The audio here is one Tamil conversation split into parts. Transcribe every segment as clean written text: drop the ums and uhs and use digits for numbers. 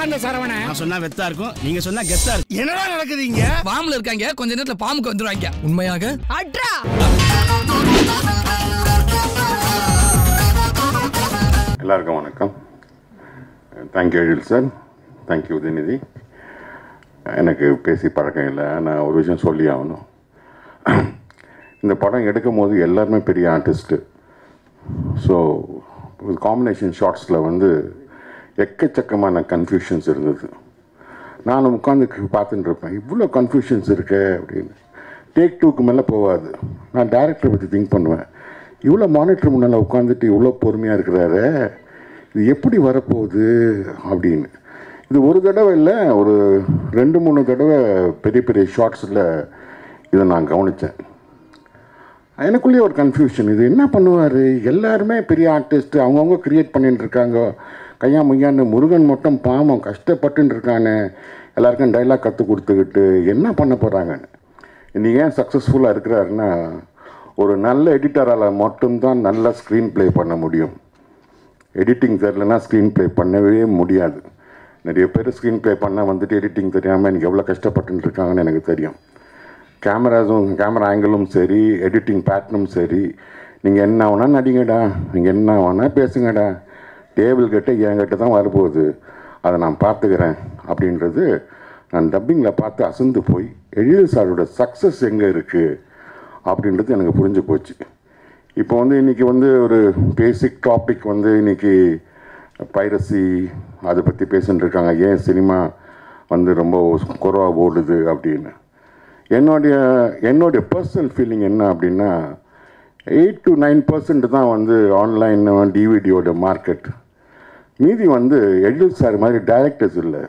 அந்த சரவண நான் சொன்னா வெத்தா இருக்கும், நீங்க சொன்னா கெத்தா இருக்கும். என்னடா நடக்குதுங்க? பாம்புல இருக்காங்க, கொஞ்ச நேரத்துல பாம்புக்கு வந்துருவாங்க. உண்மையாக அட்ரா எல்லாருக்கும் வணக்கம். தேங்க்யூ எழில் சார், தேங்க்யூ உதயநிதி. எனக்கு பேசி பழக்கம் இல்லை, நான் ஒரு விஷயம் சொல்லி ஆகணும். இந்த படம் எடுக்கும் போது எல்லாருமே பெரிய ஆர்டிஸ்ட்டு. ஸோ காம்பினேஷன் ஷார்ட்ஸில் வந்து எக்கச்சக்கமான கன்ஃபியூஷன்ஸ் இருந்தது. நான் உட்காந்து பார்த்துட்டு இருப்பேன், இவ்வளோ கன்ஃபியூஷன்ஸ் இருக்கு அப்படின்னு. டேக் 2க்கு மேலே போகாது. நான் டேரக்டரை பற்றி திங்க் பண்ணுவேன், இவ்வளோ மானிட்டர் முன்னால் உட்காந்துட்டு இவ்வளோ பொறுமையாக இருக்கிறாரு, இது எப்படி வரப்போகுது அப்படின்னு. இது ஒரு தடவை இல்லை, ஒரு 2-3 தடவை பெரிய பெரிய ஷார்ட்ஸில் இதை நான் கவனித்தேன். எனக்குள்ளேயே ஒரு கன்ஃபியூஷன், இது என்ன பண்ணுவார்? எல்லாருமே பெரிய ஆர்டிஸ்ட்டு, அவங்கவுங்க க்ரியேட் பண்ணிட்டு இருக்காங்க. கையா முய்யான்னு முருகன் மட்டும் பாவம் கஷ்டப்பட்டுன்னு இருக்கானே, எல்லாருக்கும் டைலாக் கற்றுக் கொடுத்துக்கிட்டு என்ன பண்ண போகிறாங்கன்னு. இன்றைக்கி ஏன் சக்ஸஸ்ஃபுல்லாக இருக்கிறாருன்னா, ஒரு நல்ல எடிட்டரால் மட்டும்தான் நல்ல ஸ்க்ரீன் ப்ளே பண்ண முடியும். எடிட்டிங் தெரிலனா ஸ்க்ரீன் ப்ளே பண்ணவே முடியாது. நிறைய பேர் ஸ்க்ரீன் ப்ளே பண்ண வந்துட்டு எடிட்டிங் தெரியாமல் எனக்கு எவ்வளோ கஷ்டப்பட்டுன்னு இருக்காங்கன்னு எனக்கு தெரியும். கேமரா ஆங்கிளும் சரி, எடிட்டிங் பேட்டர்னும் சரி, நீங்கள் என்ன வேணால் நடிங்கடா, நீங்கள் என்ன வேணால் பேசுங்கடா, டேபிள் கிட்ட என்கிட்ட தான் வரப்போகுது, அதை நான் பார்த்துக்கிறேன் அப்படின்றது நான் டப்பிங்கில் பார்த்து அசந்து போய் எழில் சாரோட சக்ஸஸ் எங்கே இருக்குது அப்படின்றது எனக்கு புரிஞ்சு போச்சு. இப்போ வந்து இன்றைக்கி வந்து ஒரு பேசிக் டாபிக் வந்து இன்றைக்கி பைரசி அதை பற்றி பேசின்னு இருக்காங்க. ஏன் சினிமா வந்து ரொம்ப குறைவாக ஓடுது அப்படின்னு. என்னுடைய பர்சனல் ஃபீலிங் என்ன அப்படின்னா, 8 to 9% தான் வந்து ஆன்லைன் டிவிடியோட மார்க்கெட். மீதி வந்து எழில் சார் மாதிரி டைரக்டர்ஸ் இல்லை,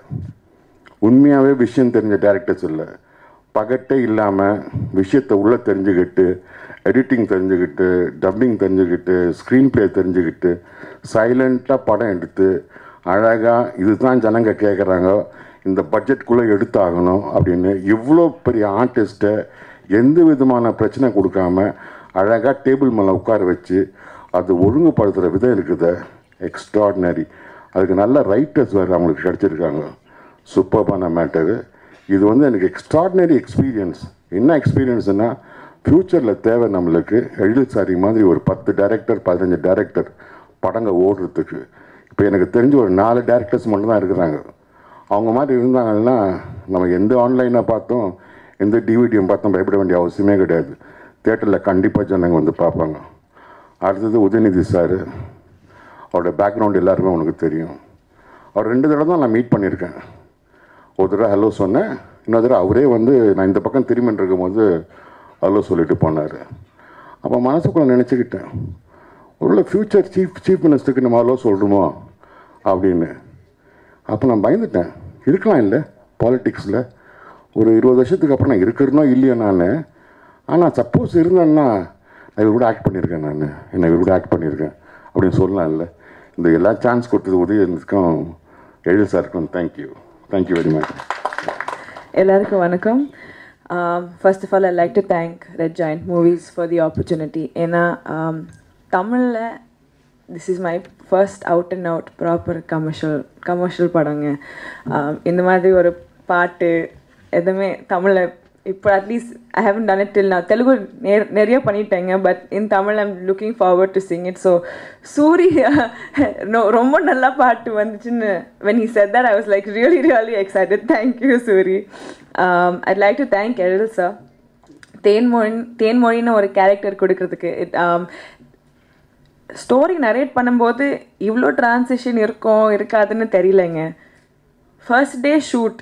உண்மையாகவே விஷயம் தெரிஞ்ச டைரக்டர்ஸ் இல்லை. பகட்டே இல்லாமல் விஷயத்தை உள்ளே தெரிஞ்சுக்கிட்டு, எடிட்டிங் தெரிஞ்சுக்கிட்டு, டப்பிங் தெரிஞ்சுக்கிட்டு, ஸ்க்ரீன் ப்ளே தெரிஞ்சுக்கிட்டு, சைலண்ட்டாக படம் எடுத்து அழகாக இதுதான் ஜனங்க கேட்குறாங்க, இந்த பட்ஜெட்குள்ளே எடுத்தாகணும் அப்படின்னு இவ்வளோ பெரிய ஆர்டிஸ்ட்டை எந்த விதமான பிரச்சனை கொடுக்காம அழகாக டேபிள் மேலே உட்கார வச்சு அது ஒழுங்குபடுத்துகிற விதம் இருக்குது, எக்ஸ்ட்ராடினரி. அதுக்கு நல்ல ரைட்டர்ஸ் வேறு அவங்களுக்கு கிடச்சிருக்காங்க. சூப்பர்பான மேட்டரு இது. வந்து எனக்கு எக்ஸ்ட்ராடினரி எக்ஸ்பீரியன்ஸ். என்ன எக்ஸ்பீரியன்ஸ்னால், ஃப்யூச்சரில் தேவை நம்மளுக்கு எழில் சாரி மாதிரி ஒரு 10 டைரக்டர் 15 டைரக்டர் படங்க ஓடுறதுக்கு. இப்போ எனக்கு தெரிஞ்ச ஒரு 4 டைரக்டர்ஸ் மட்டும் தான் இருக்கிறாங்க. அவங்க மாதிரி இருந்தாங்கன்னா நம்ம எந்த ஆன்லைனை பார்த்தோம், எந்த டிவிடியும் பார்த்தோம் பயப்பட வேண்டிய அவசியமே கிடையாது. தியேட்டரில் கண்டிப்பாக ஜனங்க வந்து பார்ப்பாங்க. அடுத்தது உதயநிதி சார், அவரோட பேக்ரவுண்ட் எல்லாருமே உனக்கு தெரியும். அவர் 2 தடவை தான் நான் மீட் பண்ணியிருக்கேன். ஒரு தடவை ஹலோ சொன்னேன், இன்னொரு தடவை அவரே வந்து நான் இந்த பக்கம் திரும்பின்னு இருக்கும்போது ஹலோ சொல்லிட்டு போனார். அப்போ மனசுக்குள்ளே நினச்சிக்கிட்டேன், ஒரு ஃப்யூச்சர் சீஃப் மினிஸ்டருக்கு நம்ம ஹலோ சொல்கிறோமோ அப்படின்னு. அப்போ நான் பயந்துட்டேன், இருக்கலாம் இல்லை பாலிட்டிக்ஸில் ஒரு 20 வருஷத்துக்கு அப்புறம் நான் இருக்கிறனோ இல்லையோ நான். ஆனால் சப்போஸ் இருந்தேன்னா நான் இவர் கூட ஆக்ட் பண்ணியிருக்கேன், நான் என்ன இவர் கூட ஆக்ட் பண்ணியிருக்கேன் அப்படின்னு சொல்லலாம் இல்லை. இந்த எல்லா சான்ஸ் கொடுத்தது உதயநிதிக்கும் எழில் சாருக்கும் தேங்க்யூ வெரி மச். எல்லாருக்கும் வணக்கம். First of all, I'd like to thank Red Giant Movies for the opportunity. ஏன்னா தமிழில் this is my first out and out proper commercial படங்க. இந்த மாதிரி ஒரு பாட்டு எதுவுமே தமிழில் இப்போ at least I haven't done it till now. Telugu நிறைய பண்ணிட்டேங்க, but in Tamil I'm looking forward to sing it. So Soori ரொம்ப நல்ல பாட்டு வந்துச்சுன்னு when he said that I was like really excited. Thank you Suri. I'd like to thank Errol sir. தேன்மொழின்னு ஒரு கேரக்டர் கொடுக்கறதுக்கு ஸ்டோரி நரேட் பண்ணும்போது இவ்வளோ ட்ரான்சிஷன் இருக்காதுன்னு தெரியலைங்க. ஃபர்ஸ்ட் டே ஷூட்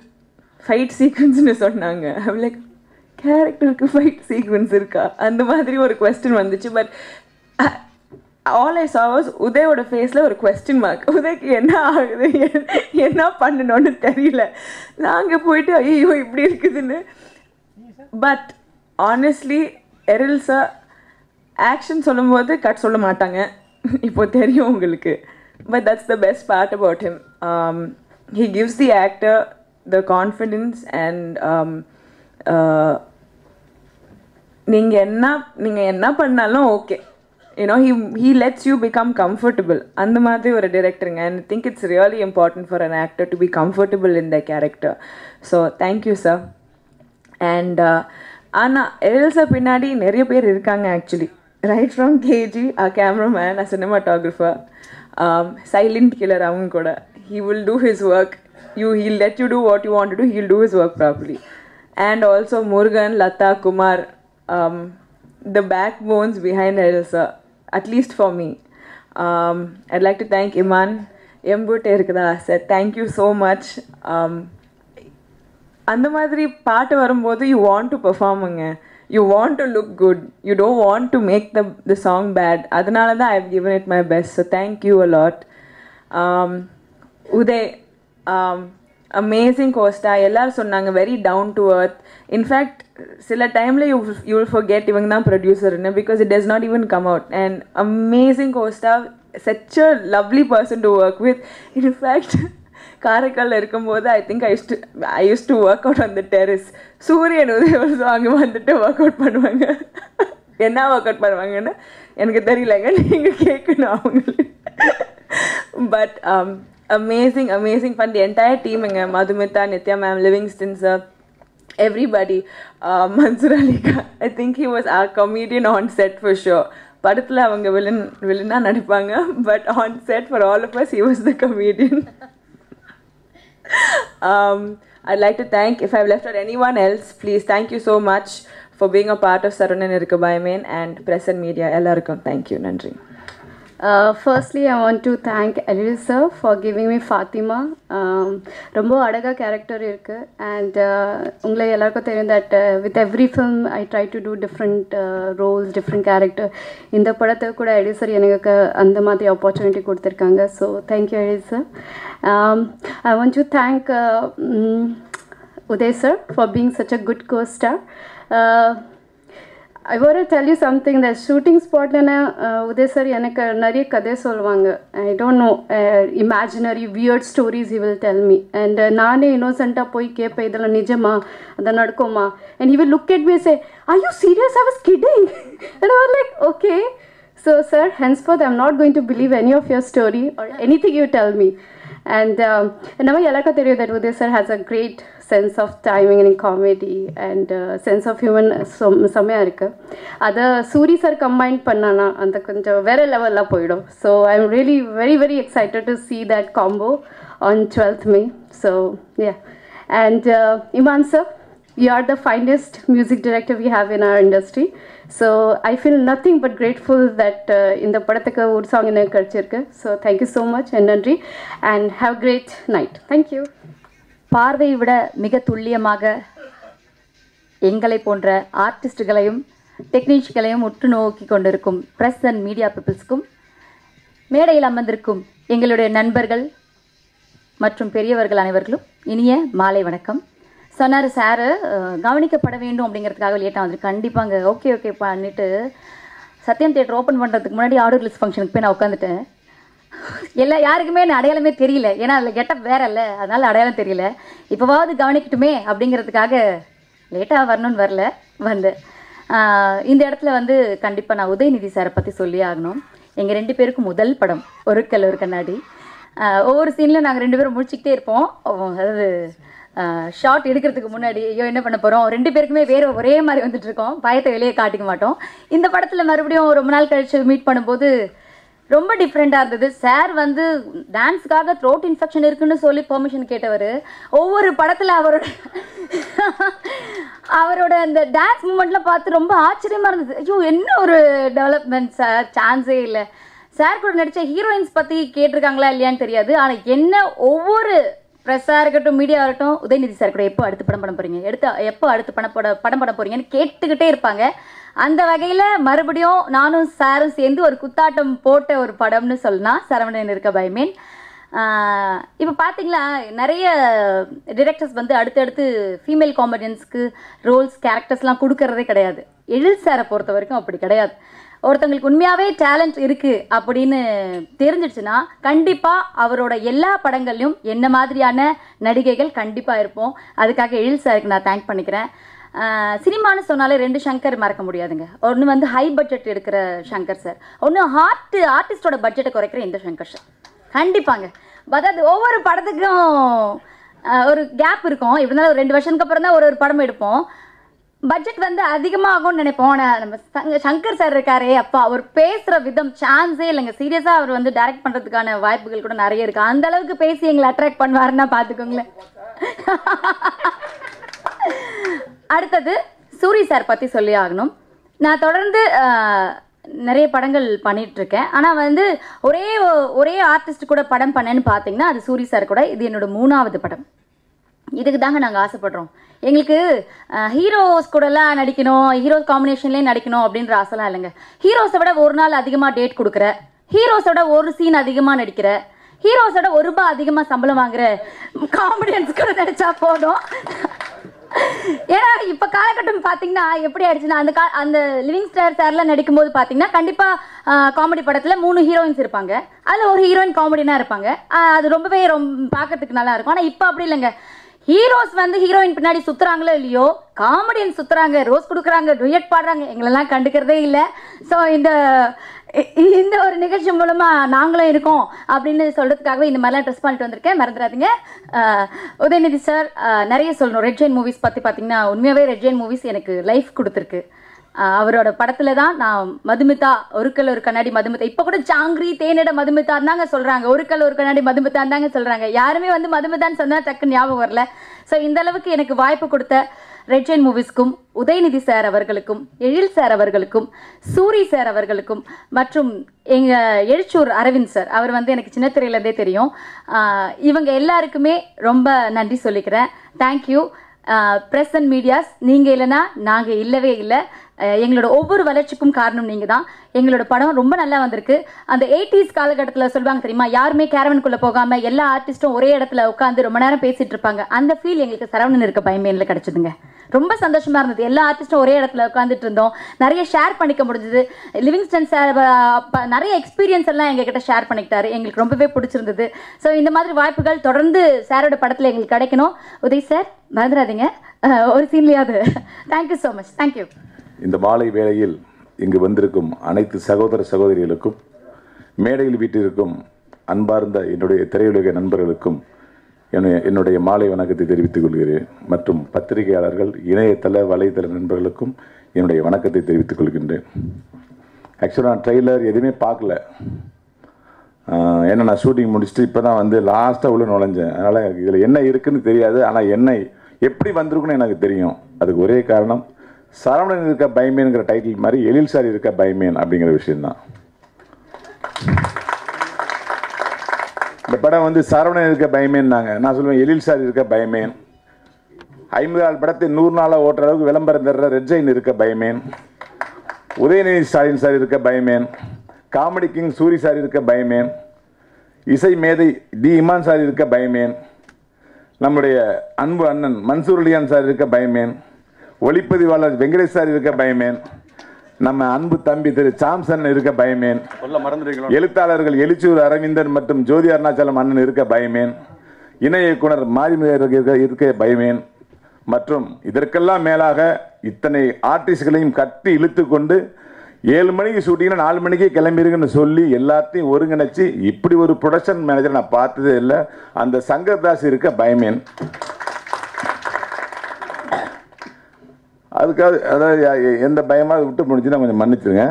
ஃபைட் சீக்வன்ஸ்னு சொன்னாங்க. லைக் கேரக்டருக்கு ஃபைட் சீக்வன்ஸ் இருக்கா அந்த மாதிரி ஒரு கொஸ்டின் வந்துச்சு. But all I saw was உதயோட ஃபேஸில் ஒரு கொஸ்டின் மார்க். உதய்க்கு என்ன ஆகுது, என்ன பண்ணணும்னு தெரியல. நாங்கள் போயிட்டு ஐயோ இப்படி இருக்குதுன்னு. பட் ஆனஸ்ட்லி எரில் சார் ஆக்ஷன் சொல்லும்போது கட் சொல்ல மாட்டாங்க, இப்போ தெரியும் உங்களுக்கு. But that's the best part about him. He gives the actor the confidence and நீங்கள் என்ன பண்ணாலும் okay, he lets you become comfortable. அந்த மாதிரி ஒரு directing, and I think it's really important for an actor to be comfortable in their character. So thank you sir. And ஆனால் எல்சா பின்னாடி நிறைய பேர் இருக்காங்க actually. Right from KG, a cameraman, a cinematographer, silent killer, அவங்க கூட he will do his work. He'll let you do what you want to do. He'll do his work properly. And also Murugan, Lata, Kumar, the backbones behind Elsa, at least for me. I'd like to thank Iman. Embute irukada said thank you so much. அந்த மாதிரி பாட்டு வரும்போது you want to performங்க, you want to look good, you don't want to make the song bad. அதனால தான் I've given it my best. So thank you a lot. Uday, amazing co-star. எல்லாரும் சொன்னாங்க very down to earth. In fact சில டைம்ல you will forget இவங்க தான் ப்ரொடியூசர்னு, because it does not even come out. And amazing co-star, such a lovely person to work with. In fact காரைக்காலில் இருக்கும்போது I used to work out on the terrace. சூரியன் உதயம் அங்கே வந்துட்டு ஒர்க் அவுட் பண்ணுவாங்க. என்ன ஒர்க் அவுட் பண்ணுவாங்கன்னு எனக்கு தெரியலங்க, நீங்கள் கேட்கணும் அவங்களுக்கு. But amazing fun. The entire team, Madhumita, Nitya ma'am, Livingston sir, everybody, Mansur Ali Khan, I think he was our comedian on set for sure. படத்தில் அவங்க வில்லனாக நடிப்பாங்க, but on set for all of us he was the comedian. I'd like to thank, if I've left out anyone else, please thank you so much for being a part of Sarunan Irukabaimen and press and media. Ellarukkum thank you. Nandri. Firstly, I want to thank Elil sir for giving me Fatima. ரொம்ப அழகா கேரக்டர் இருக்கு. And உங்களை எல்லாருக்கும் தெரியும் that with every film I try to do different roles, different character. இந்த படத்தை கூட எழில் சார் எனக்கு அந்த மாதிரி ஆப்பர்ச்சுனிட்டி கொடுத்துருக்காங்க. So thank you Ezhil sir. I want to thank Uday sir for being such a good co-star. I want to tell you something, that shooting spot na Uday sir எனக்கு நிறைய கதை சொல்வாங்க. I don't know, imaginary weird stories he will tell me, and நானே இன்னோசென்ட்டா போய் கேட்பேன், இதெல்லாம் நிஜமா, அது நடக்குமா, and he will look at me and say, are you serious? I was kidding. And I was like, okay. So sir, henceforth I'm not going to believe any of your story or anything you tell me. And நம்ம எல்லாருக்கும் தெரியும் that Uday sir has a great sense of timing and comedy and sense of human செம்மையாக இருக்குது. அதை சூரி சார் கம்பைன் பண்ணானா அந்த கொஞ்சம் வேறு லெவலில் போயிடும். So I am really very very excited to see that combo on 12th May. So yeah, and Iman sir, you are the finest music director we have in our industry. So I feel nothing but grateful that இந்த படத்துக்கு ஒரு சாங் எனக்கு கிடச்சிருக்கு. So thank you so much and நன்றி, and have a great night. Thank you. பார்வையை விட மிக துல்லியமாக எங்களை போன்ற ஆர்டிஸ்டுகளையும் டெக்னீஷியன்களையும் உற்று நோக்கி கொண்டிருக்கும் ப்ரெஸ் அண்ட் மீடியா பீப்புள்ஸ்க்கும், மேடையில் அமர்ந்திருக்கும் எங்களுடைய நண்பர்கள் மற்றும் பெரியவர்கள் அனைவர்களும் இனிய மாலை வணக்கம். சொன்னார் சார் கவனிக்கப்பட வேண்டும் அப்படிங்கிறதுக்காக லேட்டாக வந்துட்டு, கண்டிப்பாங்க ஓகே பண்ணிட்டு சத்யம் தியேட்டர் ஓப்பன் பண்ணுறதுக்கு முன்னாடி ஆடியோ ரிலீஸ் ஃபங்க்ஷனுக்கு போய் நான் உட்காந்துட்டேன். யாருக்குமே நான் அடையாளமே தெரியல, ஏன்னா அதில் கெட்டப் வேற இல்லை, அதனால அடையாளம் தெரியல. இப்போவாவது கவனிக்கட்டுமே அப்படிங்கிறதுக்காக லேட்டாக வரணும்னு வந்து இந்த இடத்துல கண்டிப்பாக நான் உதயநிதி சாரை பற்றி சொல்லி ஆகணும். எங்கள் 2 பேருக்கும் முதல் படம் ஒரு கல் ஒரு கண்ணாடி. ஒவ்வொரு சீனில் நாங்கள் 2 பேரும் முடிச்சுக்கிட்டே இருப்போம். அதாவது ஷார்ட் எடுக்கிறதுக்கு முன்னாடி ஐயோ என்ன பண்ண போகிறோம், 2 பேருக்குமே ஒரே மாதிரி வந்துட்டுருக்கோம், பயத்தை வெளியே காட்டிக்க மாட்டோம். இந்த படத்தில் மறுபடியும் ரொம்ப நாள் கழிச்சு மீட் பண்ணும்போது ரொம்ப டிஃப்ரெண்ட்டாக இருந்தது. சார் டான்ஸுக்காக த்ரோட் இன்ஃபெக்ஷன் இருக்குன்னு சொல்லி பெர்மிஷன் கேட்டவர். ஒவ்வொரு படத்தில் அவரோட அந்த டான்ஸ் மூமெண்ட்லாம் பார்த்து ரொம்ப ஆச்சரியமாக இருந்தது. ஐயோ என்ன ஒரு டெவலப்மெண்ட் சார், சான்ஸே இல்லை. சார் கூட நடித்த ஹீரோயின்ஸ் பற்றி கேட்டிருக்காங்களா இல்லையான்னு தெரியாது, ஆனால் என்ன ஒவ்வொரு ப்ரெஸ்ஸாக இருக்கட்டும் மீடியா இருக்கட்டும், உதயநிதி சார் கூட எப்போ அடுத்து படம் பண்ண போகிறீங்க, எப்போ அடுத்து படம் பண்ண போகிறீங்கன்னு கேட்டுக்கிட்டே இருப்பாங்க. அந்த வகையில் மறுபடியும் நானும் சாரும் சேர்ந்து ஒரு குத்தாட்டம் போட்ட ஒரு படம்னு சொல்லலாம் சரவணன் Irukabaimen. இப்போ பார்த்தீங்களா நிறைய டிரெக்டர்ஸ் அடுத்தடுத்து ஃபீமேல் காமெடியன்ஸ்க்கு ரோல்ஸ் கேரக்டர்ஸ்லாம் கொடுக்கறதே கிடையாது. எழில் சாரை பொறுத்த வரைக்கும் அப்படி கிடையாது. ஒருத்தவங்களுக்கு உண்மையாகவே டேலண்ட் இருக்குது அப்படின்னு தெரிஞ்சிடுச்சுன்னா கண்டிப்பாக அவரோட எல்லா படங்கள்லையும் என்ன மாதிரியான நடிகைகள் கண்டிப்பாக இருப்போம். அதுக்காக எழில் சாருக்கு நான் தேங்க் பண்ணிக்கிறேன். சினிமான்னு சொன்னாலே 2 சங்கர் மறக்க முடியாதுங்க. ஒன்று வந்து ஹை பட்ஜெட் எடுக்கிற சங்கர் சார், ஒன்று ஆர்டிஸ்டோட பட்ஜெட்டை குறைக்கிற இந்த சங்கர் சார். கண்டிப்பாங்க. அதாவது ஒவ்வொரு படத்துக்கும் ஒரு கேப் இருக்கும். இப்படி இருந்தாலும் ஒரு 2 வருஷத்துக்கு அப்புறம் தான் ஒரு படம் எடுப்போம். பட்ஜெட் வந்து அதிகமாகும்னு நினைப்போம். ஆனால் நம்ம சங்கர் சார் இருக்காரே அப்பா, அவர் பேசுகிற விதம் சான்ஸே இல்லைங்க. சீரியஸாக அவர் வந்து டைரக்ட் பண்ணுறதுக்கான வாய்ப்புகள் கூட நிறைய இருக்குது. அந்த அளவுக்கு பேசி எங்களை அட்ராக்ட் பண்ணுவாருன்னா பார்த்துக்கோங்களேன். அடுத்தது சூரி சார் பற்றி சொல்லி ஆகணும். நான் தொடர்ந்து நிறைய படங்கள் பண்ணிகிட்ருக்கேன். ஆனால் வந்து ஒரே ஆர்டிஸ்ட் கூட படம் பண்ணேன்னு பார்த்தீங்கன்னா அது சூரி சார் கூட. இது என்னோடய 3வது படம். இதுக்கு தாங்க நாங்கள் ஆசைப்படுறோம். எங்களுக்கு ஹீரோஸ் கூடலாம் நடிக்கணும், ஹீரோஸ் காம்பினேஷன்லேயே நடிக்கணும் அப்படின்ற ஆசைலாம் இல்லைங்க. ஹீரோஸை விட ஒரு நாள் அதிகமாக டேட் கொடுக்குற, ஹீரோஸோட ஒரு சீன் அதிகமாக நடிக்கிற, ஹீரோஸோட ₹1 அதிகமாக சம்பளம் வாங்குற காமெடியன்ஸ் கூட நடித்தா போதும். ஏன்னா இப்போ காலகட்டம் பார்த்தீங்கன்னா எப்படி ஆயிடுச்சுன்னா, அந்த லிவிங் ஸ்டார் சார்லாம் நடிக்கும்போது பார்த்தீங்கன்னா கண்டிப்பாக காமெடி படத்தில் 3 ஹீரோயின்ஸ் இருப்பாங்க. அதில் ஒரு ஹீரோயின் காமெடினாக இருப்பாங்க. அது ரொம்பவே பார்க்கறதுக்கு நல்லா இருக்கும். ஆனால் இப்போ அப்படி இல்லைங்க. ஹீரோஸ் வந்து ஹீரோயின் பின்னாடி சுற்றுறாங்களோ இல்லையோ, காமெடியன் சுற்றுறாங்க, ரோஸ் கொடுக்குறாங்க, டுயட் பாடுறாங்க, எங்களெல்லாம் கண்டுக்கிறதே இல்லை. ஸோ இந்த ஒரு நிகழ்ச்சி மூலமாக நாங்களும் இருக்கோம் அப்படின்னு சொல்கிறதுக்காகவே இந்த மாதிரிலாம் ட்ரெஸ் பண்ணிட்டு வந்திருக்கேன். மறந்துடாதீங்க. உதயநிதி சார் நிறைய சொல்லணும். ரெட் ஜெயின் மூவிஸ் பற்றி பார்த்தீங்கன்னா உண்மையாகவே ரெட் ஜெயின் மூவிஸ் எனக்கு லைஃப் கொடுத்துருக்கு. அவரோட படத்தில் தான் நான் மதுமிதா, ஒரு கல் ஒரு கண்ணாடி மதுமிதா, இப்போ கூட ஜாங்கிரி தேனிட மதுமிதான் தாங்க சொல்கிறாங்க, ஒரு கல் ஒரு கண்ணாடி மதுமிதான் தாங்க சொல்கிறாங்க. யாருமே வந்து மதுமிதான்னு சொன்னால் டக்குன்னு ஞாபகம் வரல. ஸோ இந்த அளவுக்கு எனக்கு வாய்ப்பு கொடுத்த ரெட் ஜெயின் மூவிஸ்க்கும், உதயநிதி சார் அவர்களுக்கும், எழில் சார் அவர்களுக்கும், சூரி சார் அவர்களுக்கும், மற்றும் எங்கள் எழுச்சூர் அரவிந்த் சார், அவர் வந்து எனக்கு சின்ன திரையிலேருந்தே தெரியும். இவங்க எல்லாருக்குமே ரொம்ப நன்றி சொல்லிக்கிறேன். தேங்க்யூ. ப்ரெஸ் அண்ட் மீடியாஸ், நீங்கள் இல்லைன்னா நாங்கள் இல்லவே இல்லை. எங்களோட ஒவ்வொரு வளர்ச்சிக்கும் காரணம் நீங்கள் தான். எங்களோட படம் ரொம்ப நல்லா வந்திருக்கு. அந்த 80s காலகட்டத்தில் சொல்லுவாங்க தெரியுமா, யாருமே கேரவனுக்குள்ளே போகாமல் எல்லா ஆர்டிஸ்ட்டும் ஒரே இடத்துல உட்காந்து ரொம்ப நேரம் பேசிகிட்டு இருப்பாங்க. அந்த ஃபீல் எங்களுக்கு சரவணன் இருக்க பயமேனில் கிடச்சிதுங்க. ரொம்ப சந்தோஷமாக இருந்தது. எல்லா ஆர்டிஸ்ட்டும் ஒரே இடத்துல உட்காந்துட்டு இருந்தோம். நிறைய ஷேர் பண்ணிக்க முடிஞ்சது. லிவிங்ஸ்டன் சார் நிறைய எக்ஸ்பீரியன்ஸ் எல்லாம் எங்ககிட்ட ஷேர் பண்ணிக்கிட்டாரு. எங்களுக்கு ரொம்பவே பிடிச்சிருந்தது. ஸோ இந்த மாதிரி வாய்ப்புகள் தொடர்ந்து சாரோட படத்தில் எங்களுக்கு கிடைக்கணும். உதய் சார் மறந்துடாதீங்க ஒரு சீன்லையாவது. Thank you so much. தேங்க்யூ. இந்த மாலை வேளையில் இங்கு வந்திருக்கும் அனைத்து சகோதர சகோதரிகளுக்கும், மேடையில் வீட்டிற்கும் அன்பார்ந்த என்னுடைய திரையுலக நண்பர்களுக்கும் என்னுடைய மாலை வணக்கத்தை தெரிவித்துக் கொள்கிறேன். மற்றும் பத்திரிகையாளர்கள், இணையதள வலைதள நண்பர்களுக்கும் என்னுடைய வணக்கத்தை தெரிவித்துக் கொள்கின்றேன். ஆக்சுவலாக நான் ட்ரெய்லர் எதுவுமே பார்க்கல. ஏன்னா நான் ஷூட்டிங் முடிச்சுட்டு இப்போ தான் வந்து லாஸ்ட்டாக உள்ள நுழைஞ்சேன். அதனால் இதில் என்ன இருக்குதுன்னு தெரியாது. ஆனால் என்ன எப்படி வந்திருக்குன்னு எனக்கு தெரியும். அதுக்கு ஒரே காரணம், சரவணன் இருக்க பயமேன்கிற டைட்டில் மாதிரி எழில் சார் இருக்க பயமேன் அப்படிங்கிற விஷயம்தான். இந்த படம் வந்து சரவணன் இருக்க பயமேன்னாங்க, நான் சொல்லுவேன் எழில் சார் இருக்க பயமேன். 50 நாள் படத்தை 100 நாளாக ஓட்டுற அளவுக்கு விளம்பரம் தர்ற ரெட் ஜெயின் இருக்க பயமேன். உதயநிதி ஸ்டாலின் சார் இருக்க பயமேன். காமெடி கிங் சூரி சார் இருக்க பயமேன். இசை மேதை டி இமான் சார் இருக்க பயமேன். நம்முடைய அன்பு அண்ணன் மன்சூர் அலியான் சார் இருக்க பயமேன். ஒளிப்பதிவாளர் வெங்கடேஷ் சார் இருக்க பயமேன். நம்ம அன்பு தம்பி திரு சாம்சன் இருக்க பயமேன். எழுத்தாளர்கள் எழுச்சூர் அரவிந்தன் மற்றும் ஜோதி அருணாச்சலம் அண்ணன் இருக்க பயமேன். இணை இயக்குனர் மாரிமுக இருக்க பயமேன். மற்றும் இதற்கெல்லாம் மேலாக இத்தனை ஆர்டிஸ்ட்களையும் கட்டி இழுத்து கொண்டு 7 மணிக்கு ஷூட்டிங்னா 4 மணிக்கே கிளம்பிருக்குன்னு சொல்லி எல்லாத்தையும் ஒருங்கிணைச்சு இப்படி ஒரு ப்ரொடக்ஷன் மேனேஜர் நான் பார்த்ததே இல்லை. அந்த சங்கர்தாஸ் இருக்க பயமேன். அதுக்காக அதாவது எந்த பயமாக விட்டு முடிச்சுன்னா கொஞ்சம் மன்னிச்சுருங்க.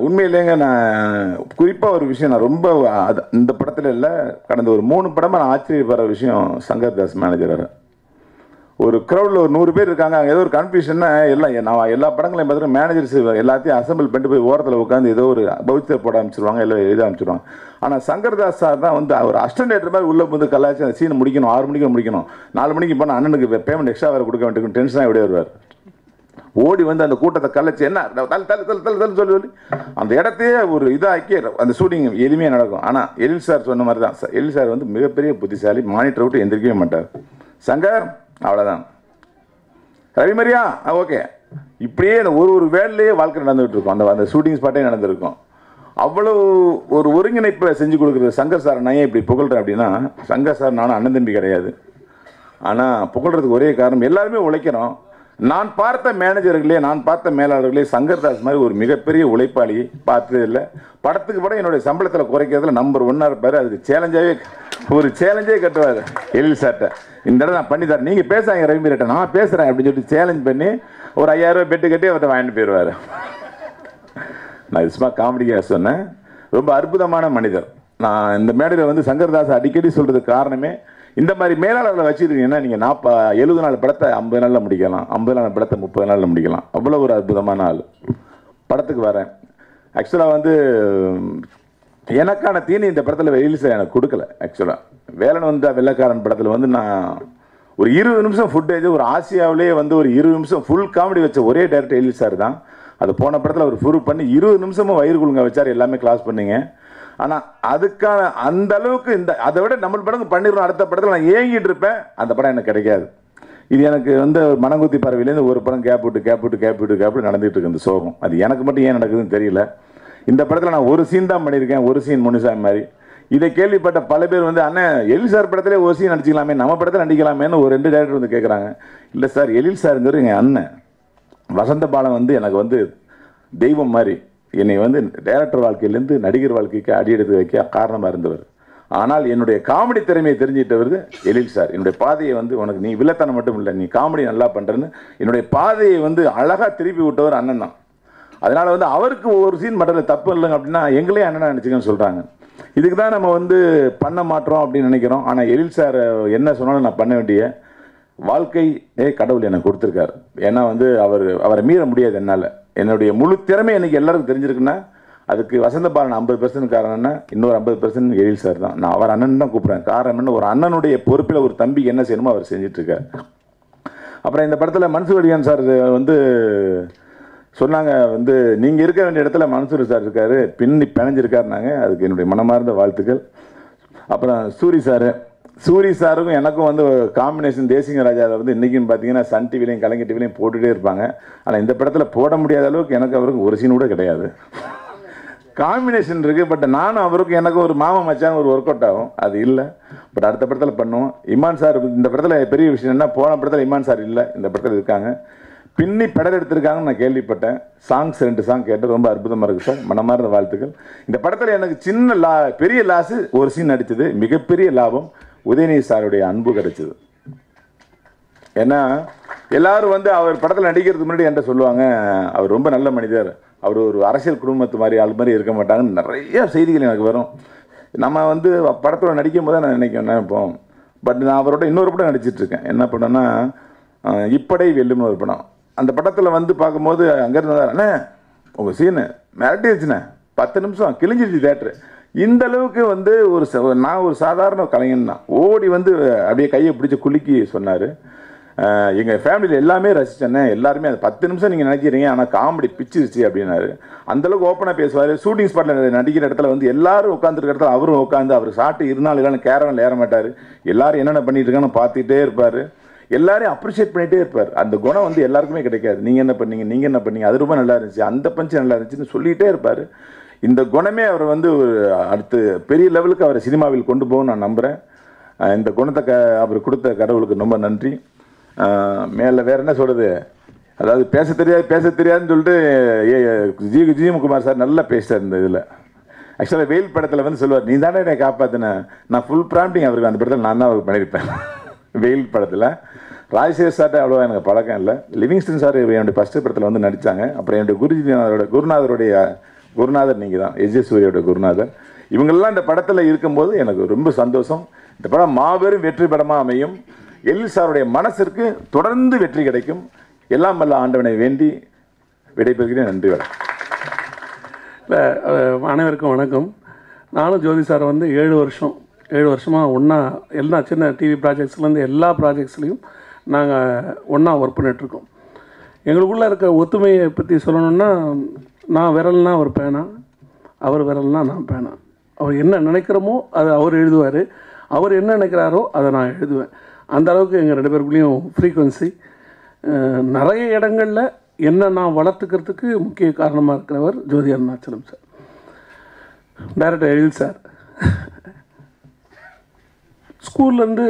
உண்மையிலேங்க நான் குறிப்பாக ஒரு விஷயம், நான் ரொம்ப இந்த படத்தில் இல்லை, கடந்த ஒரு 3 படமாக நான் ஆச்சரியப்படுற விஷயம் சங்கர்தாஸ் மேனேஜராக. ஒரு க்ரௌடில் ஒரு 100 பேர் இருக்காங்க, அங்கே ஏதோ ஒரு கன்ஃபியூஷன்னா நான் எல்லா படங்களையும் பார்த்தீங்கன்னா மேனேஜர்ஸ் எல்லாத்தையும் அசம்பிள் பண்ணிட்டு போய் ஓரத்தில் உட்காந்து ஏதோ ஒரு பௌச்சர் போட ஆரம்பிச்சிருவாங்க, எல்லாம் எழுத ஆரம்பிச்சிருவாங்க. ஆனால் சங்கர்தாஸ் சார் தான் வந்து அவர் அஸ்டண்டேட்டர் மாதிரி உள்ளே வந்து கலாச்சி அந்த சீனை முடிக்கணும், 6 மணிக்கு முடிக்கணும், 4 மணிக்கு போனால் அண்ணனுக்கு பேமெண்ட் எக்ஸ்ட்ரா வேறு கொடுக்க வேண்டிய டென்ஷனாக எப்படி வருவார். ஓடி வந்து அந்த கூட்டத்தை கலைச்சி என்ன தள்ளு சொல்லி அந்த இடத்தையே ஒரு இதாக்கி அந்த ஷூட்டிங் எளிமையாக நடக்கும். ஆனால் எழில் சார் சொன்ன மாதிரி தான், எழில் சார் வந்து மிகப்பெரிய புத்திசாலி, மானிட்டர் விட்டு எந்திரிக்கவே மாட்டார். சங்கர் அவ்வளோதான், ரவிமரியா ஓகே, இப்படியே அந்த ஒரு வேலையே வாழ்க்கை நடந்துகிட்டு இருக்கும். அந்த ஷூட்டிங் ஸ்பாட்டே நடந்திருக்கும். அவ்வளோ ஒரு ஒருங்கிணைப்பை செஞ்சு கொடுக்குறது சங்கர் சார். நான் ஏன் இப்படி புகழ்கிறேன் அப்படின்னா, சங்கர் சார் நானும் அண்ணன் தம்பி கிடையாது. ஆனால் புகழ்றதுக்கு ஒரே காரணம் எல்லாருமே உழைக்கிறோம். நான் பார்த்த மேனேஜர்களே, நான் பார்த்த மேலாளர்களே சங்கர்தாஸ் மாதிரி ஒரு மிகப்பெரிய உழைப்பாளி பார்த்தது இல்லை. படத்துக்கு படம் என்னுடைய சம்பளத்தில் குறைக்கிறதுல நம்பர் 1 இருப்பார். அதுக்கு சேலஞ்சே கட்டுவார் எழில் சார்ட்ட. இந்த இடம் நான் பண்ணி தரேன், நீங்கள் பேசாங்க ரவிமீரட்ட, நான் பேசுகிறேன் அப்படின்னு சொல்லிட்டு சேலஞ்ச் பண்ணி ஒரு 5000 ரூபாய் பெட்டு கட்டி அவர்கிட்ட வாங்கிட்டு போயிடுவார். நான் இது சும்மா காமெடிக்காக சொன்னேன். ரொம்ப அற்புதமான மனிதர். நான் இந்த மேடையில் வந்து சங்கர்தாஸ் அடிக்கடி சொல்கிறதுக்கு காரணமே, இந்த மாதிரி மேலாளர்களை வச்சுருக்கீங்கன்னா நீங்கள் 70 நாள் படத்தை 50 நாளில் முடிக்கலாம், 50 நாள் படத்தை 30 நாளில் முடிக்கலாம். அவ்வளோ ஒரு அற்புதமான ஆள். படத்துக்கு வரேன். ஆக்சுவலாக வந்து எனக்கான தீனி இந்த படத்தில் எழில் சார் எனக்கு கொடுக்கல. ஆக்சுவலாக வேலன் வந்த வெள்ளைக்காரன் படத்தில் வந்து நான் ஒரு 20 நிமிஷம் ஃபுட்டேஜ், ஒரு ஆசியாவிலேயே வந்து ஒரு 20 நிமிஷம் ஃபுல் காமெடி வச்ச ஒரே டேரக்டர் எழில் சார் தான். அது போன படத்தில் அவர் ப்ரூவ் பண்ணி 20 நிமிஷமும் வயிறு குழுங்க வச்சார், எல்லாமே கிளாஸ் பண்ணிங்க. ஆனால் அதுக்கான அந்த அளவுக்கு அதை விட நம்ம படம் பண்ணிடுறோம் அடுத்த படத்தில் நான் ஏங்கிட்டு இருப்பேன். அந்த படம் எனக்கு கிடைக்காது. இது எனக்கு வந்து மனங்குத்தி பறவையிலேருந்து ஒரு படம் கேப் விட்டு நடந்துகிட்டு இருக்கு இந்த சோகம். அது எனக்கு மட்டும் ஏன் நடக்குதுன்னு தெரியல. இந்த படத்தில் நான் ஒரு சீன் தான் பண்ணியிருக்கேன், ஒரு சீன் முனுசாமி மாதிரி. இதை கேள்விப்பட்ட பல பேர் வந்து, அண்ணன் எழில் சார் படத்திலே ஒரு சீன் நடிச்சிக்கலாமே, நம்ம படத்தில் நடிக்கலாமேன்னு ஒரு 2 டேரக்டர் வந்து கேட்குறாங்க. இல்லை சார், எழில் சாருங்கிறது எங்கள் அண்ணன். வசந்த பாலம் வந்து எனக்கு வந்து தெய்வம் மாதிரி. என்னை வந்து டைரக்டர் வாழ்க்கையிலேருந்து நடிகர் வாழ்க்கைக்கு அடி எடுத்து வைக்க காரணமாக இருந்தவர். ஆனால் என்னுடைய காமெடி திறமையை தெரிஞ்சிட்டவர் எழில் சார். என்னுடைய பாதையை வந்து, உனக்கு நீ வில்லத்தனம் மட்டும் இல்லை, நீ காமெடி நல்லா பண்ணுறேன்னு என்னுடைய பாதையை வந்து அழகாக திருப்பி விட்டவர் அண்ணன் தான். அதனால் வந்து அவருக்கு ஒரு சீன் மட்டும் தப்பு இல்லைங்க அப்படின்னா எங்களே அண்ணனா நினச்சிக்கன்னு சொல்கிறாங்க. இதுக்கு தான் நம்ம வந்து பண்ண மாட்டோம் அப்படின்னு நினைக்கிறோம். ஆனால் எழில் சார் என்ன சொன்னாலும் நான் பண்ண வேண்டிய வாழ்க்கை கடவுள் எனக்கு கொடுத்துருக்காரு. ஏன்னா வந்து அவரை மீற முடியாது என்னால். என்னுடைய முழு திறமை எனக்கு எல்லாருக்கும் தெரிஞ்சிருக்குன்னா அதுக்கு வசந்த பாலன் 50% காரணம்னா இன்னொரு 50% எழில் சார் தான். நான் அவர் அண்ணன் தான் கூப்பிட்றேன். காரணம் என்ன, ஒரு அண்ணனுடைய பொறுப்பில் ஒரு தம்பிக்கு என்ன செய்யணுமோ அவர் செஞ்சிட்ருக்கார். அப்புறம் இந்த படத்தில் மன்சூர் சார் வந்து சொன்னாங்க வந்து, நீங்கள் இருக்க வேண்டிய இடத்துல மன்சூர் சார் இருக்கார், பின்னி பிணைஞ்சிருக்காருனாங்க. அதுக்கு என்னுடைய மனமார்ந்த வாழ்த்துக்கள். அப்புறம் சூரி சாருக்கும் எனக்கும் வந்து காம்பினேஷன் தேசிங்க ராஜாவில் வந்து இன்றைக்கும் பார்த்தீங்கன்னா சன் டிவிலையும் கலைஞர் டிவிலையும் போட்டுகிட்டே இருப்பாங்க. ஆனால் இந்த படத்தில் போட முடியாத அளவுக்கு எனக்கு அவருக்கு ஒரு சீன் கூட கிடையாது. காம்பினேஷன் இருக்குது, பட் நானும் அவருக்கும் எனக்கும் ஒரு மாமா மச்சான் ஒரு ஒர்க் அவுட் ஆகும். அது இல்லை. பட் அடுத்த படத்தில் பண்ணுவோம். இமான் சார் இந்த படத்தில் பெரிய விஷயம் என்ன, போன படத்தில் இமான் சார் இல்லை, இந்த படத்தில் இருக்காங்க. பின்னி பெடல் எடுத்திருக்காங்கன்னு நான் கேள்விப்பட்டேன். சாங்ஸ் 2 சாங் கேட்டு ரொம்ப அற்புதமாக இருக்குது சார். மனமார்ந்த வாழ்த்துக்கள். இந்த படத்தில் எனக்கு சின்ன பெரிய லாஸு ஒரு சீன் நடித்தது, மிகப்பெரிய லாபம் உதயநிதி சாருடைய அன்பு கிடைச்சது. ஏன்னா எல்லாரும் வந்து அவர் படத்தில் நடிக்கிறதுக்கு முன்னாடி என்கிட்ட சொல்லுவாங்க, அவர் ரொம்ப நல்ல மனிதர், அவர் ஒரு அரசியல் குடும்பத்து மாதிரி ஆள் மாதிரி இருக்க மாட்டாங்கன்னு நிறைய செய்திகள் எனக்கு வரும். நம்ம வந்து படத்தில் நடிக்கும் போது நான் நினைப்போம். பட் நான் அவரோட இன்னொரு படம் நடிச்சிட்ருக்கேன். என்ன படம்னா இப்படை வெல்லும்னு ஒரு படம். அந்த படத்தில் வந்து பார்க்கும்போது அங்கேருந்து அண்ணே உங்கள் சீனு மிரட்டிடுச்சுண்ணே, 10 நிமிஷம் கிழிஞ்சிருச்சு தேட்டரு. இந்த அளவுக்கு வந்து நான் ஒரு சாதாரண கலைஞன் தான். ஓடி வந்து அப்படியே கையை பிடிச்சி குலுக்கி சொன்னார். எங்கள் ஃபேமிலியில் எல்லாமே ரசித்தேன்னே, எல்லாருமே அது 10 நிமிஷம் நீங்கள் நினைக்கிறீங்க, ஆனால் காமெடி பிச்சிருச்சு அப்படின்னாரு. அந்தளவுக்கு ஓப்பனாக பேசுவார். ஷூட்டிங் ஸ்பாட்டில் நடிக்கிற இடத்துல வந்து எல்லாரும் உட்காந்துருக்க இடத்துல அவரும் உட்காந்து, அவர் சாப்பிட்டு இருந்தாலும் கேரவனில் ஏற மாட்டார். எல்லாரும் என்னென்ன பண்ணிட்டு இருக்கான்னு பார்த்துட்டே இருப்பார். எல்லாரையும் அப்ரிஷியேட் பண்ணிகிட்டே இருப்பார். அந்த குணம் வந்து எல்லாருக்குமே கிடைக்காது. நீங்கள் என்ன பண்ணீங்க, அது ரொம்ப நல்லா இருந்துச்சு, அந்த பஞ்சு நல்லா இருந்துச்சுன்னு சொல்லிகிட்டே இருப்பார். இந்த குணமே அவர் வந்து ஒரு அடுத்து பெரிய லெவலுக்கு அவரை சினிமாவில் கொண்டு போகும் நான் நம்புகிறேன். இந்த குணத்தை அவர் கொடுத்த கடவுளுக்கு ரொம்ப நன்றி. மேலே வேறு என்ன சொல்கிறது, அதாவது பேச தெரியாதுன்னு சொல்லிட்டு ஜிஎம் சார் நல்லா பேசிட்டார் இந்த இதில். ஆக்சுவலாக வெயில் படத்தில் வந்து சொல்லுவார், நீ தானே என்னை காப்பாற்றினேன். நான் ஃபுல் ப்ராம்ப்டிங் அவருக்கு அந்த படத்தில் நான் தான் அவருக்கு பண்ணியிருப்பேன். வெயில் படத்தில் ராஜசேகர் சார்ட்ட அவ்வளோவா எனக்கு பழக்கம் இல்லை. லிவிங்ஸ்டன் சார் என்னுடைய ஃபஸ்ட்டு படத்தில் வந்து நடித்தாங்க. அப்புறம் என்னுடைய குருநாதர் நீங்கள் தான், எஸ் சூரியோட குருநாதர். இவங்கெல்லாம் இந்த படத்தில் இருக்கும்போது எனக்கு ரொம்ப சந்தோஷம். இந்த படம் மாபெரும் வெற்றி படமாக அமையும். எழில் சாருடைய மனசிற்கு தொடர்ந்து வெற்றி கிடைக்கும். எல்லாம் வல்ல ஆண்டவனை வேண்டி விடைபெறுகிறேன். நன்றி. இல்லை, அனைவருக்கும் வணக்கம். நானும் ஜோதி சார் வந்து 7 வருஷமாக ஒன்றா எல்லா சின்ன டிவி ப்ராஜெக்ட்ஸ்லேருந்து எல்லா ப்ராஜெக்ட்ஸ்லேயும் நாங்கள் ஒன்றா ஒர்க் பண்ணிகிட்ருக்கோம். எங்களுக்குள்ளே இருக்க ஒத்துமையை பற்றி சொல்லணுன்னா, நான் விரல்னா அவர் பேனா, அவர் விரல்னா நான் பேனா. அவர் என்ன நினைக்கிறோமோ அதை அவர் எழுதுவார், அவர் என்ன நினைக்கிறாரோ அதை நான் எழுதுவேன். அந்த அளவுக்கு எங்கள் 2 பேருக்குள்ளேயும் ஃப்ரீக்குவன்சி. நிறைய இடங்களில் என்ன நான் வளர்த்துக்கிறதுக்கு முக்கிய காரணமாக இருக்கிறவர் ஜோதி அருணாச்சலம் சார், டைரக்டர் எழில் சார். ஸ்கூல்லேருந்து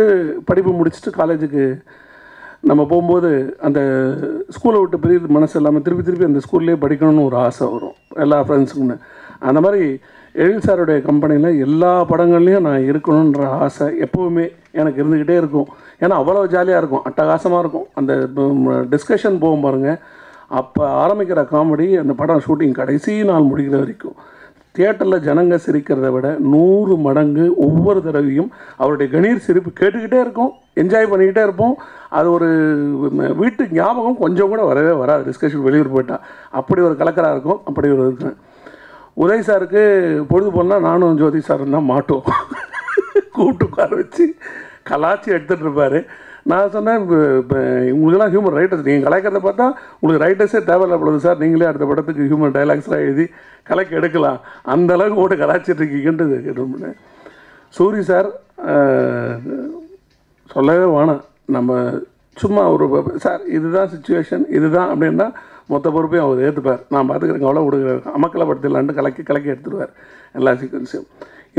படிப்பு முடிச்சுட்டு காலேஜுக்கு நம்ம போகும்போது அந்த ஸ்கூலை விட்டு பெரிய மனசு இல்லாமல் திருப்பி அந்த ஸ்கூல்லேயே படிக்கணும்னு ஒரு ஆசை வரும் எல்லா ஃப்ரெண்ட்ஸுக்குன்னு. அந்த மாதிரி எழில் சாருடைய கம்பெனியில் எல்லா படங்கள்லேயும் நான் இருக்கணுன்ற ஆசை எப்போவுமே எனக்கு இருந்துக்கிட்டே இருக்கும். ஏன்னா அவ்வளோ ஜாலியாக இருக்கும், அட்டகாசமாக இருக்கும். அந்த டிஸ்கஷன் போகும் பாருங்கள், அப்போ ஆரம்பிக்கிற காமெடி அந்த படம் ஷூட்டிங் கடைசி நாள் முடிக்கிற வரைக்கும் தியேட்டரில் ஜனங்க சிரிக்கிறத விட 100 மடங்கு ஒவ்வொரு தடவையும் அவருடைய கணீர் சிரிப்பு கேட்டுக்கிட்டே இருக்கும், என்ஜாய் பண்ணிக்கிட்டே இருப்போம். அது ஒரு வீட்டு ஞாபகம் கொஞ்சம் கூட வரவே வராது டிஸ்கஷன் வெளியூர் போயிட்டால். அப்படி ஒரு கலக்கராக இருக்கும். அப்படி ஒரு இருக்கேன். உதய் சாருக்கு பொழுது போனால் நானும் ஜோதி சாரும் தான் மாட்டோம். கூப்பிட்டு உட்கார வச்சு கலாச்சி எடுத்துகிட்டு இருப்பார். நான் சொன்னேன், உங்களுக்கெல்லாம் ஹியூமன் ரைட்டர்ஸ், நீங்கள் கலாய்க்கிறத பார்த்தா உங்களுக்கு ரைட்டர்ஸே தேவையில்லை பொழுது சார், நீங்களே அடுத்த படத்துக்கு ஹியூமன் டைலாக்ஸ்லாம் எழுதி கலக்கி எடுக்கலாம், அந்த அளவுக்கு போட்டு கலாச்சிட்டு இருக்கீங்கன்றது கேட்டோம்னே. சூரி சார் சொல்லவே வேணாம். நம்ம சும்மா ஒரு சார் இதுதான் சுச்சுவேஷன் இதுதான் அப்படின்னா மொத்த பொறுப்பையும் அவர் ஏற்றுப்பார். நான் பார்த்துக்கிறேன், அவ்வளோ கொடுக்குறாரு, அமக்கலை படுத்திடலான்ட்டு கலக்கி எடுத்துருவார் எல்லா சீக்வன்ஸையும்.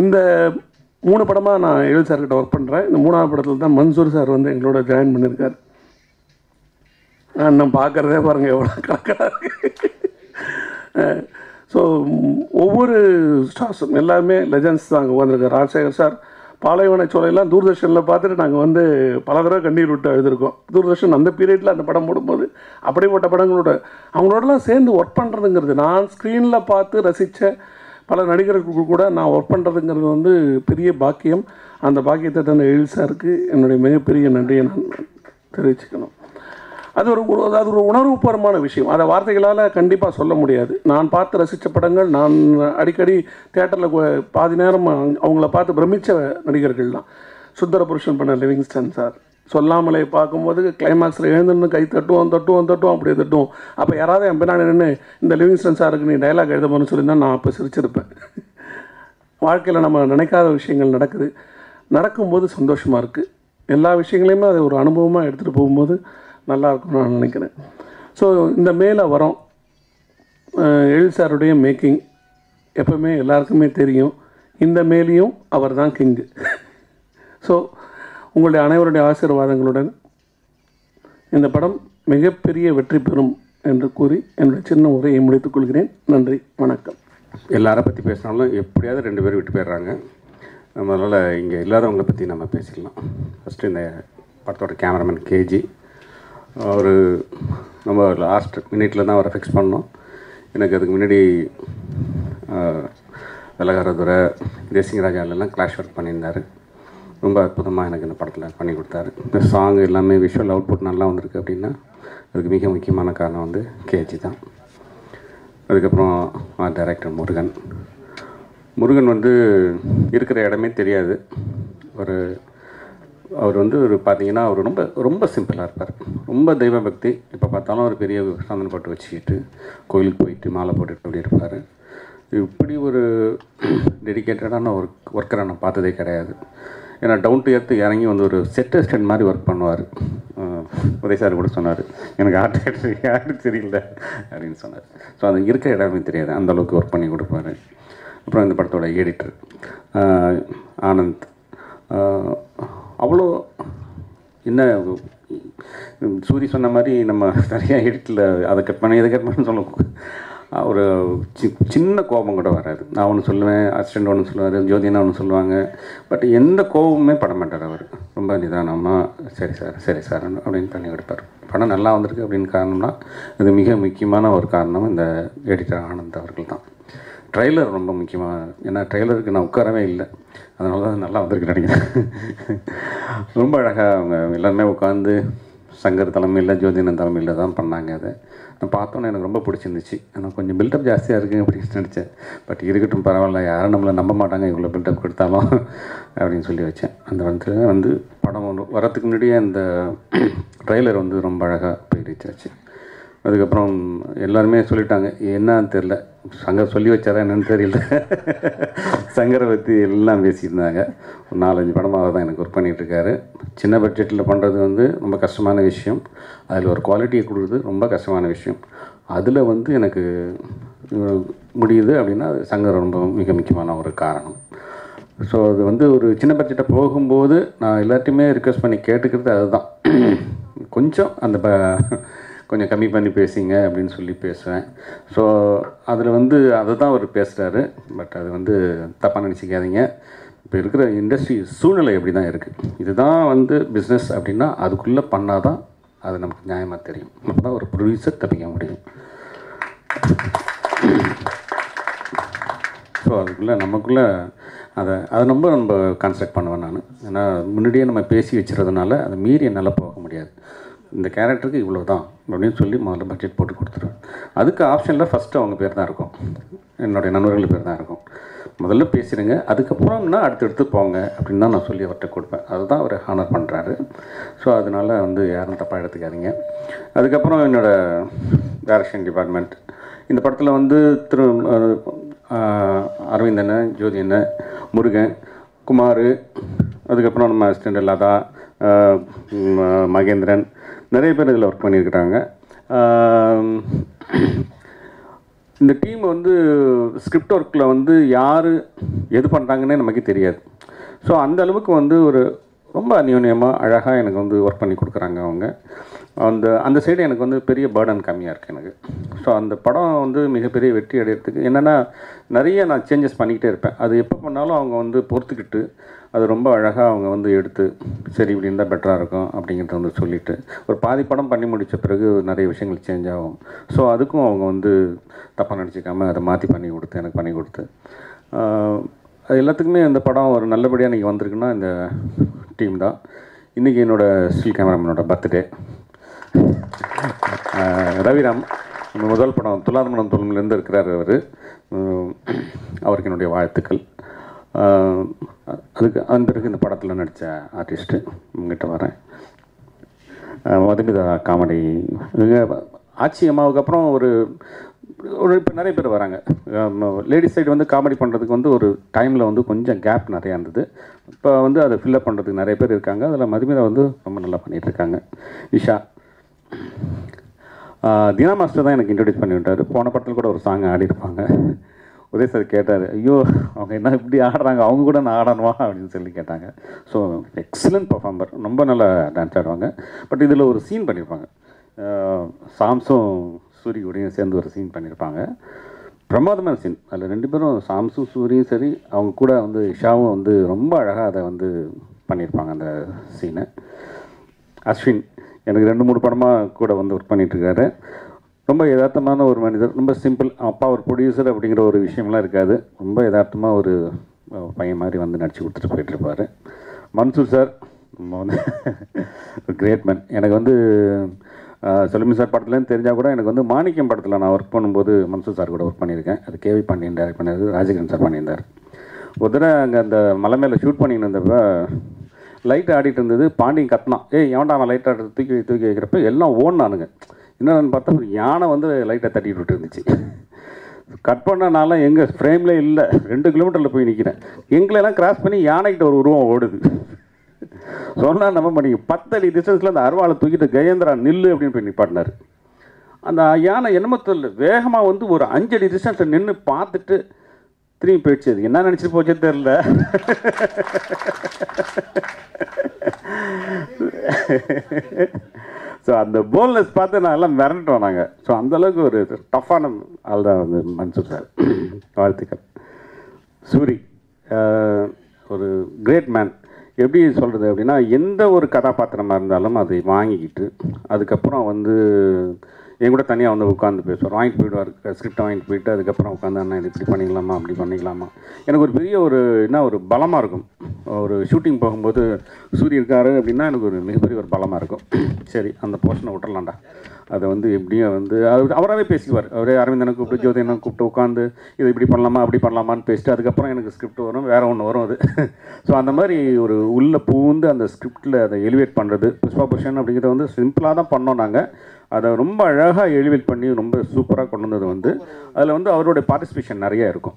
இந்த 3 படமாக நான் எழில் சார்கிட்ட ஒர்க் பண்ணுறேன். இந்த 3ஆவது படத்தில் தான் மன்சூர் சார் வந்து எங்களோட ஜாயின் பண்ணியிருக்கார். நான் பார்க்குறதே பாருங்கள் எவ்வளோ கலக்கலாக இருக்குது. ஸோ ஒவ்வொரு ஸ்டார்ஸும் எல்லாருமே லெஜண்ட்ஸ் தான் அங்கே வந்திருக்கார். ராஜசேகர் சார் பாலைவன சோலையெல்லாம் தூர்தர்ஷனில் பார்த்துட்டு நாங்கள் வந்து பல தடவை கண்ணீர் விட்டு எழுதியிருக்கோம். தூர்தர்ஷன் அந்த பீரியடில் அந்த படம் போடும்போது அப்படிப்பட்ட படங்களோட அவங்களோடலாம் சேர்ந்து ஒர்க் பண்ணுறதுங்கிறது, நான் ஸ்க்ரீனில் பார்த்து ரசித்த பல நடிகர்களுக்கு கூட நான் ஒர்க் பண்ணுறதுங்கிறது வந்து பெரிய பாக்கியம். அந்த பாக்கியத்தை தந்த எழில் சாருக்கு என்னுடைய மிகப்பெரிய நன்றியை நான் தெரிவிச்சுக்கணும். அது ஒரு உணர்வுபூர்வமான விஷயம். அதை வார்த்தைகளால் கண்டிப்பாக சொல்ல முடியாது. நான் பார்த்து ரசித்த படங்கள், நான் அடிக்கடி தியேட்டரில் பாதி நேரம் அவங்கள பார்த்து பிரமித்த நடிகர்கள் தான். சுந்தர புருஷன் பண்ண லிவிங்ஸ்டன் சார் சொல்லாமலே பார்க்கும்போது கிளைமாக்ஸில் எழுந்துன்னு கை தட்டுவோம் அப்படியே தட்டுவோம். அப்போ யாராவது என் பின்னாடி நின்று இந்த லிவிங்ஸ்டன் சாருக்கு நீ டைலாக் எழுதணும்னு சொல்லியிருந்தால் நான் அப்போ சிரிச்சிருப்பேன். வாழ்க்கையில் நம்ம நினைக்காத விஷயங்கள் நடக்கும்போது சந்தோஷமாக இருக்குது. எல்லா விஷயங்களையுமே அதை ஒரு அனுபவமாக எடுத்துகிட்டு போகும்போது நல்லாயிருக்கும்னு நான் நினைக்கிறேன். ஸோ இந்த மேலே வரோம், எழில் சாருடைய மேக்கிங் எப்போவுமே எல்லாருக்குமே தெரியும். இந்த மேலேயும் அவர் தான் கிங்கு. ஸோ உங்களுடைய அனைவருடைய ஆசீர்வாதங்களுடன் இந்த படம் மிகப்பெரிய வெற்றி பெறும் என்று கூறி என்னுடைய சின்ன உரையை முடித்துக் கொள்கிறேன். நன்றி, வணக்கம். எல்லாரை பற்றி பேசினாலும் எப்படியாவது 2 பேர் விட்டு போயிடுறாங்க. அதனால் இங்கே இல்லாதவங்களை பற்றி நம்ம பேசிக்கலாம். ஃபஸ்ட்டு இந்த படத்தோட கேமராமேன் கேஜி, ஒரு நம்ம லாஸ்ட் மினிட்டில் தான் அவரை ஃபிக்ஸ் பண்ணோம். எனக்கு அதுக்கு முன்னாடி வெலகாரதுரை, தேசிங்கராஜாலெல்லாம் கிளாஷ் ஒர்க் பண்ணியிருந்தார். ரொம்ப அற்புதமாக எனக்கு இந்த படத்தில் பண்ணி கொடுத்தாரு. இந்த சாங் எல்லாமே விஷுவல் அவுட்புட் நல்லா வந்திருக்கு அப்படின்னா அதுக்கு மிக முக்கியமான காரணம் வந்து கேஜி தான். அதுக்கப்புறம் டைரக்டர் முருகன் வந்து இருக்கிற இடமே தெரியாது. அவர் வந்து பார்த்திங்கன்னா அவர் ரொம்ப ரொம்ப சிம்பிளாக இருப்பார், ரொம்ப தெய்வ பக்தி. இப்போ பார்த்தாலும் ஒரு பெரிய சந்தன போட்டு வச்சுக்கிட்டு கோயிலுக்கு போயிட்டு மாலை போட்டுட்டு அப்படி இருப்பார். இப்படி ஒரு டெடிக்கேட்டடான ஒர்க்கரை நான் பார்த்ததே கிடையாது. ஏன்னா டவுன் டு எர்த்து இறங்கி வந்து ஒரு செட் அசிஸ்டன்ட் மாதிரி ஒர்க் பண்ணுவார். உதய் சார் கூட சொன்னார், எனக்கு ஆர்ட் டைரக்டர் யாரும் தெரியல அப்படின்னு சொன்னார். ஸோ அது இருக்கிற இடமே தெரியாது, அந்தளவுக்கு ஒர்க் பண்ணி கொடுப்பாரு. அப்புறம் இந்த படத்தோட எடிட்டர் ஆனந்த், அவ்வளோ என்ன சூரி சொன்ன மாதிரி நம்ம நிறையா எடிட்டில் அதை கட் பண்ணி இதை கட் பண்ணி சொல்ல ஒரு சின்ன கோபம் கூட வராது. நான் ஒன்று சொல்லுவேன், அசிஸ்டண்ட் ஒன்று சொல்லுவார், ஜோதினா ஒன்று சொல்லுவாங்க. பட் எந்த கோபமுமே பட மாட்டார் அவர். ரொம்ப நிதானமாக சரி சார் அப்படின்னு பண்ணி கொடுப்பார். படம் நல்லா வந்திருக்கு அப்படின்னு காரணம்னா இது மிக முக்கியமான ஒரு காரணம் இந்த எடிட்டர் ஆனந்த் அவர்கள் தான். ட்ரெய்லர் ரொம்ப முக்கியமாக, ஏன்னா ட்ரெய்லருக்கு நான் உட்காரவே இல்லை, அதனால தான் நல்லா வந்திருக்கு நினைக்கிறேன். ரொம்ப அழகாக அவங்க எல்லாருமே உட்காந்து சங்கர் தலைமையில் ஜோதினன் தலைமையில் தான் பண்ணாங்க. அதை நான் பார்த்தோன்னே எனக்கு ரொம்ப பிடிச்சிருந்துச்சு. ஆனால் கொஞ்சம் பில்டப் ஜாஸ்தியாக இருக்குது அப்படின்னு நினச்சேன். பட் இருக்கட்டும், பரவாயில்ல, யாரும் நம்மளை நம்ப மாட்டாங்க இவ்வளோ பில்டப் கொடுத்தாலும் அப்படின்னு சொல்லி வச்சேன். அந்த வந்து படம் வரத்துக்கு முன்னாடியே அந்த ட்ரெய்லர் வந்து ரொம்ப அழகாக போய் ரீச் ஆச்சு. அதுக்கப்புறம் எல்லாருமே சொல்லிட்டாங்க, என்னன்னு தெரில, சங்கர் சொல்லி வச்சாரா என்னன்னு தெரியல, சங்கரை பற்றி எல்லாம் பேசியிருந்தாங்க. ஒரு 4-5 படமாக தான் எனக்கு ஒர்க் பண்ணிகிட்ருக்காரு. சின்ன பட்ஜெட்டில் பண்ணுறது வந்து ரொம்ப கஷ்டமான விஷயம், அதில் ஒரு குவாலிட்டியை கொடுக்குறது ரொம்ப கஷ்டமான விஷயம். அதில் வந்து எனக்கு முடியுது அப்படின்னா சங்கர் ரொம்ப மிக முக்கியமான ஒரு காரணம். ஸோ அது வந்து ஒரு சின்ன பட்ஜெட்டாக போகும்போது நான் எல்லாத்தையுமே ரிக்வெஸ்ட் பண்ணி கேட்டுக்கிறது அதுதான், கொஞ்சம் அந்த கொஞ்சம் கம்மி பண்ணி பேசிங்க அப்படின்னு சொல்லி பேசுவேன். ஸோ அதில் வந்து அதை தான் அவர் பேசுகிறாரு. பட் அது வந்து தப்பாக நினச்சிக்காதீங்க. இப்போ இருக்கிற இண்டஸ்ட்ரி சூழ்நிலை எப்படி தான் இருக்குது. இதுதான் வந்து பிஸ்னஸ் அப்படின்னா அதுக்குள்ளே பண்ணால் தான் அது நமக்கு நியாயமாக தெரியும். அப்போ தான் ஒரு ப்ரொடியூசர் தப்பிக்க முடியும். ஸோ அதுக்குள்ளே நமக்குள்ளே அதை நம்ம கான்செப்ட் பண்ணுவேன் நான். ஏன்னா முன்னாடியே நம்ம பேசி வச்சுறதுனால அதை மீறி என்னால் போக முடியாது. இந்த கேரக்டருக்கு இவ்வளோ தான் அப்படின்னு சொல்லி முதல்ல பட்ஜெட் போட்டு கொடுத்துருவேன். அதுக்கு ஆப்ஷனில் ஃபஸ்ட்டு அவங்க பேர் தான் இருக்கும், என்னுடைய நண்பர்கள் பேர் தான் இருக்கும். முதல்ல பேசிடுங்க, அதுக்கப்புறம்னா அடுத்தடுத்து போங்க அப்படின்னு தான் நான் சொல்லி அவர்கிட்ட கொடுப்பேன். அதுதான் அவர் ஹானர் பண்ணுறாரு. ஸோ அதனால் வந்து யாரும் தப்பாக எடுத்துக்காதீங்க. அதுக்கப்புறம் என்னோடய டைரக்ஷன் டிபார்ட்மெண்ட், இந்த படத்தில் வந்து அரவிந்தன், ஜோதி அண்ணன், முருகன், குமார், அதுக்கப்புறம் நம்ம அசிஸ்டண்ட் லதா, மகேந்திரன், நிறைய பேர் இதில் ஒர்க் பண்ணியிருக்கிறாங்க. இந்த டீம் வந்து ஸ்கிரிப்ட் ஒர்க்கில் வந்து யார் எது பண்ணுறாங்கன்னே நமக்கு தெரியாது. ஸோ அந்த அளவுக்கு வந்து ஒரு ரொம்ப அந்யோன்யமாக அழகாக எனக்கு வந்து ஒர்க் பண்ணி கொடுக்குறாங்க அவங்க. அந்த சைடு எனக்கு வந்து பெரிய பேர்டன் கம்மியாக இருக்குது எனக்கு. ஸோ அந்த படம் வந்து மிகப்பெரிய வெற்றி அடையிறதுக்கு என்னென்னா நிறைய நான் சேஞ்சஸ் பண்ணிக்கிட்டே இருப்பேன். அது எப்போ பண்ணாலும் அவங்க வந்து பொறுத்துக்கிட்டு அது ரொம்ப அழகாக அவங்க வந்து எடுத்து சரி இப்படி இருந்தால் பெட்டராக இருக்கும் அப்படிங்கிறத வந்து சொல்லிவிட்டு ஒரு பாதி படம் பண்ணி முடித்த பிறகு நிறைய விஷயங்கள் சேஞ்ச் ஆகும். ஸோ அதுக்கும் அவங்க வந்து தப்பாக நினச்சிக்காமல் அதை மாற்றி எனக்கு பண்ணி கொடுத்து அது எல்லாத்துக்குமே இந்த படம் ஒரு நல்லபடியாக இன்றைக்கி வந்திருக்குன்னா இந்த டீம் தான். இன்றைக்கி என்னோடய ஸ்டில் கேமராமேனோட பர்த்டே. ரவிராம் முதல் படம் துலாத மனம் தொல்மிலேருந்து இருக்கிறார் அவர். அவருக்கு என்னுடைய வாழ்த்துக்கள். அதன் பிறகு இந்த படத்தில் நடித்த ஆர்டிஸ்ட்டு உங்ககிட்ட வரேன். மதுமிதா காமெடி ஆட்சி அம்மாவுக்கு அப்புறம் ஒரு இப்போ நிறைய பேர் வராங்க. லேடிஸ் சைடு வந்து காமெடி பண்ணுறதுக்கு வந்து ஒரு டைமில் வந்து கொஞ்சம் கேப் நிறையா இருந்தது. இப்போ வந்து அதை ஃபில்லப் பண்ணுறதுக்கு நிறைய பேர் இருக்காங்க. அதில் மதுமிதா வந்து ரொம்ப நல்லா பண்ணிகிட்ருக்காங்க. நிஷா, தினா மாஸ்டர் தான் எனக்கு இன்ட்ரடியூஸ் பண்ணி விட்டார். போன படத்தில் கூட ஒரு சாங் ஆடிருப்பாங்க. உதய சார் கேட்டார், ஐயோ அவங்க என்ன இப்படி ஆடுறாங்க, அவங்க கூட நான் ஆடணுமா அப்படின்னு சொல்லி கேட்டாங்க. ஸோ எக்ஸலண்ட் பர்ஃபார்மர், ரொம்ப நல்லா டான்ஸ் ஆடுவாங்க. பட் இதில் ஒரு சீன் பண்ணியிருப்பாங்க, சாம்ஸும் சூரியோடையும் சேர்ந்து ஒரு சீன் பண்ணியிருப்பாங்க. பிரமாதமான சீன். அதில் ரெண்டு பேரும் சாம்ஸும் சூரியும் சரி, அவங்க கூட வந்து இஷாவும் வந்து ரொம்ப அழகாக அதை வந்து பண்ணியிருப்பாங்க அந்த சீனை. அஸ்வின் எனக்கு 2-3 படமாக கூட வந்து ஒர்க் பண்ணிகிட்ருக்காரு. ரொம்ப யதார்த்தமான ஒரு மனிதர், ரொம்ப சிம்பிள். அப்பா ஒரு ப்ரொடியூசர் அப்படிங்கிற ஒரு விஷயம்லாம் இருக்காது. ரொம்ப யதார்த்தமாக ஒரு பையன் மாதிரி வந்து நடிச்சு கொடுத்துட்டு போயிட்டுருப்பார். மன்சூர் சார் நம்ம வந்து கிரேட் மேன். எனக்கு வந்து செலுமி சார் படத்துலேருந்து தெரிஞ்சால் கூட எனக்கு வந்து மாணிக்கம் படத்தில் நான் ஒர்க் பண்ணும்போது மன்சூர் சார் கூட ஒர்க் பண்ணியிருக்கேன். அது கேவி பாண்டியன் டைரக்ட் பண்ணது, ராஜகிரன் சார் பண்ணியிருந்தார். ஒரு தடவை அங்கே அந்த மலை மேலே ஷூட் பண்ணிட்டு இருந்தப்போ லைட் ஆடிட்டு இருந்தது. பாண்டியன் கத்தினான், எவன்டா அவன் லைட் ஆடுறது தூக்கி வைக்கிறப்ப எல்லாம் ஓடினானுங்க. என்னென்னு பார்த்தா ஒரு யானை வந்து லைட்டை தட்டிட்டு விட்டு இருந்துச்சு. கட் பண்ணனால எங்கள் ஃப்ரேம்லே இல்லை, 2 கிலோமீட்டரில் போய் நிற்கிறேன். எங்களெல்லாம் கிராஸ் பண்ணி யானைக்கிட்ட ஒரு உருவம் ஓடுது. சொன்னால் நம்ம பண்ணி 10 அடி டிஸ்டன்ஸில் அந்த அருவாளை தூக்கிட்டு கஜேந்திரா நில்லு அப்படின்னு போய் நிப்பாட்டினார். அந்த யானை என்னமோ தெரியல, வேகமாக வந்து ஒரு 5 அடி டிஸ்டன்ஸில் நின்று பார்த்துட்டு திரும்பி போயிடுச்சு. அது என்ன நினச்சிட்டு போச்சே தெரில. ஸோ அந்த போல்னஸ் பார்த்து நான் எல்லாம் மிரண்டுட்டோம் நாங்கள். ஸோ அந்தளவுக்கு ஒரு டஃப்பான ஆள் தான் வந்து மன்சூர் சார். வாழ்த்துக்கள். சூரி ஒரு கிரேட் மேன். எப்படி சொல்கிறது அப்படின்னா, எந்த ஒரு கதாபாத்திரமாக இருந்தாலும் அதை வாங்கிக்கிட்டு அதுக்கப்புறம் வந்து என் கூட தனியாக வந்து உட்காந்து பேசுவார். வாங்கிட்டு போயிடுவார், ஸ்கிரிப்டை வாங்கிட்டு போயிட்டு அதுக்கப்புறம் உட்காந்து அண்ணா இது இப்படி பண்ணிக்கலாமா அப்படி பண்ணிக்கலாமா. எனக்கு ஒரு பெரிய ஒரு பலமாக இருக்கும். ஒரு ஷூட்டிங் போகும்போது சூரிய இருக்காரு அப்படின்னா எனக்கு ஒரு மிகப்பெரிய ஒரு பலமாக இருக்கும். சரி அந்த போர்ஷனை விட்டுறலாம்டா, அதை வந்து எப்படியும் வந்து அவராகவே பேசிக்குவார். அவரே அரவிந்தனை கூப்பிட்டு ஜோதியனை கூப்பிட்டு உட்காந்து இது இப்படி பண்ணலாமா அப்படி பண்ணலாமான்னு பேசிட்டு அதுக்கப்புறம் எனக்கு ஸ்கிரிப்ட் வரும், வேறு ஒன்று வரும் அது. ஸோ அந்த மாதிரி ஒரு உள்ளே பூந்து அந்த ஸ்கிரிப்டில் அதை எலிவேட் பண்ணுறது. புஷ்பா புருஷன் அப்படிங்கிறத வந்து சிம்பிளாக தான் பண்ணோம் நாங்கள். அதை ரொம்ப அழகாக எலிவேட் பண்ணி ரொம்ப சூப்பராக கொண்டு வந்தது வந்து அதில் வந்து அவருடைய பார்ட்டிசிபேஷன் நிறையா இருக்கும்.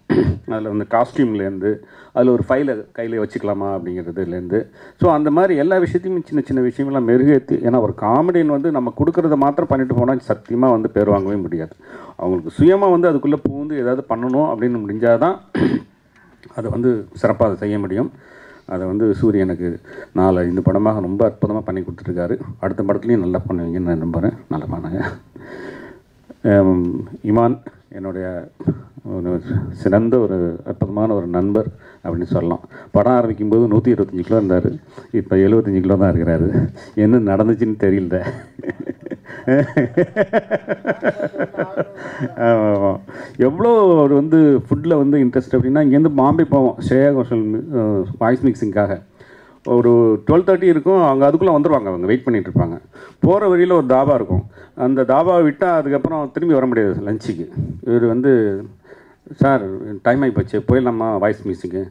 அதில் வந்து காஸ்டியூம்லேருந்து அதில் ஒரு ஃபைலை கையில் வச்சுக்கலாமா அப்படிங்கிறதுலேருந்து. ஸோ அந்த மாதிரி எல்லா விஷயத்தையும் சின்ன சின்ன விஷயங்கள்லாம் மெருகேற்றி, ஏன்னா ஒரு காமெடியன் வந்து நம்ம கொடுக்குறத மாத்திரம் பண்ணிட்டு போனால் சத்தியமாக வந்து பேர் வாங்கவே முடியாது. அவங்களுக்கு சுயமாக வந்து அதுக்குள்ளே பூந்து ஏதாவது பண்ணணும் அப்படின்னு முடிஞ்சால் தான் அதை வந்து சிறப்பாக அதை செய்ய முடியும். அதை வந்து சூரிய எனக்கு 4-5 படமாக ரொம்ப அற்புதமாக பண்ணி கொடுத்துருக்காரு. அடுத்த படத்துலையும் நல்லா பண்ணுவீங்கன்னு நான் நம்புகிறேன். நல்லா பண்ணுங்க. இமான் என்னுடைய ஒரு சிறந்த ஒரு அற்புதமான ஒரு நண்பர் அப்படின்னு சொல்லலாம். படம் ஆரம்பிக்கும் போது 125 கிலோ இருந்தார், இப்போ 75 கிலோ தான் இருக்கிறாரு. என்ன நடந்துச்சுன்னு தெரியல. எவ்வளோ அவர் வந்து ஃபுட்டில் வந்து இன்ட்ரெஸ்ட் அப்படின்னா, இங்கேருந்து பாம்பே போவோம் ஸ்ரேயா கோஷல் வாய்ஸ் மிக்சிங்காக. ஒரு 12:30 இருக்கும், அங்கே அதுக்குள்ளே வந்துடுவாங்க. அவங்க வெயிட் பண்ணிகிட்டு இருப்பாங்க. போகிற வழியில் ஒரு தாபா இருக்கும். அந்த தாபாவை விட்டால் அதுக்கப்புறம் திரும்பி வர முடியாது லஞ்சுக்கு. இவர் வந்து, சார் டைம் ஆகி போச்சு, போயிடலாமா வாய்ஸ் மிக்சிங்கு?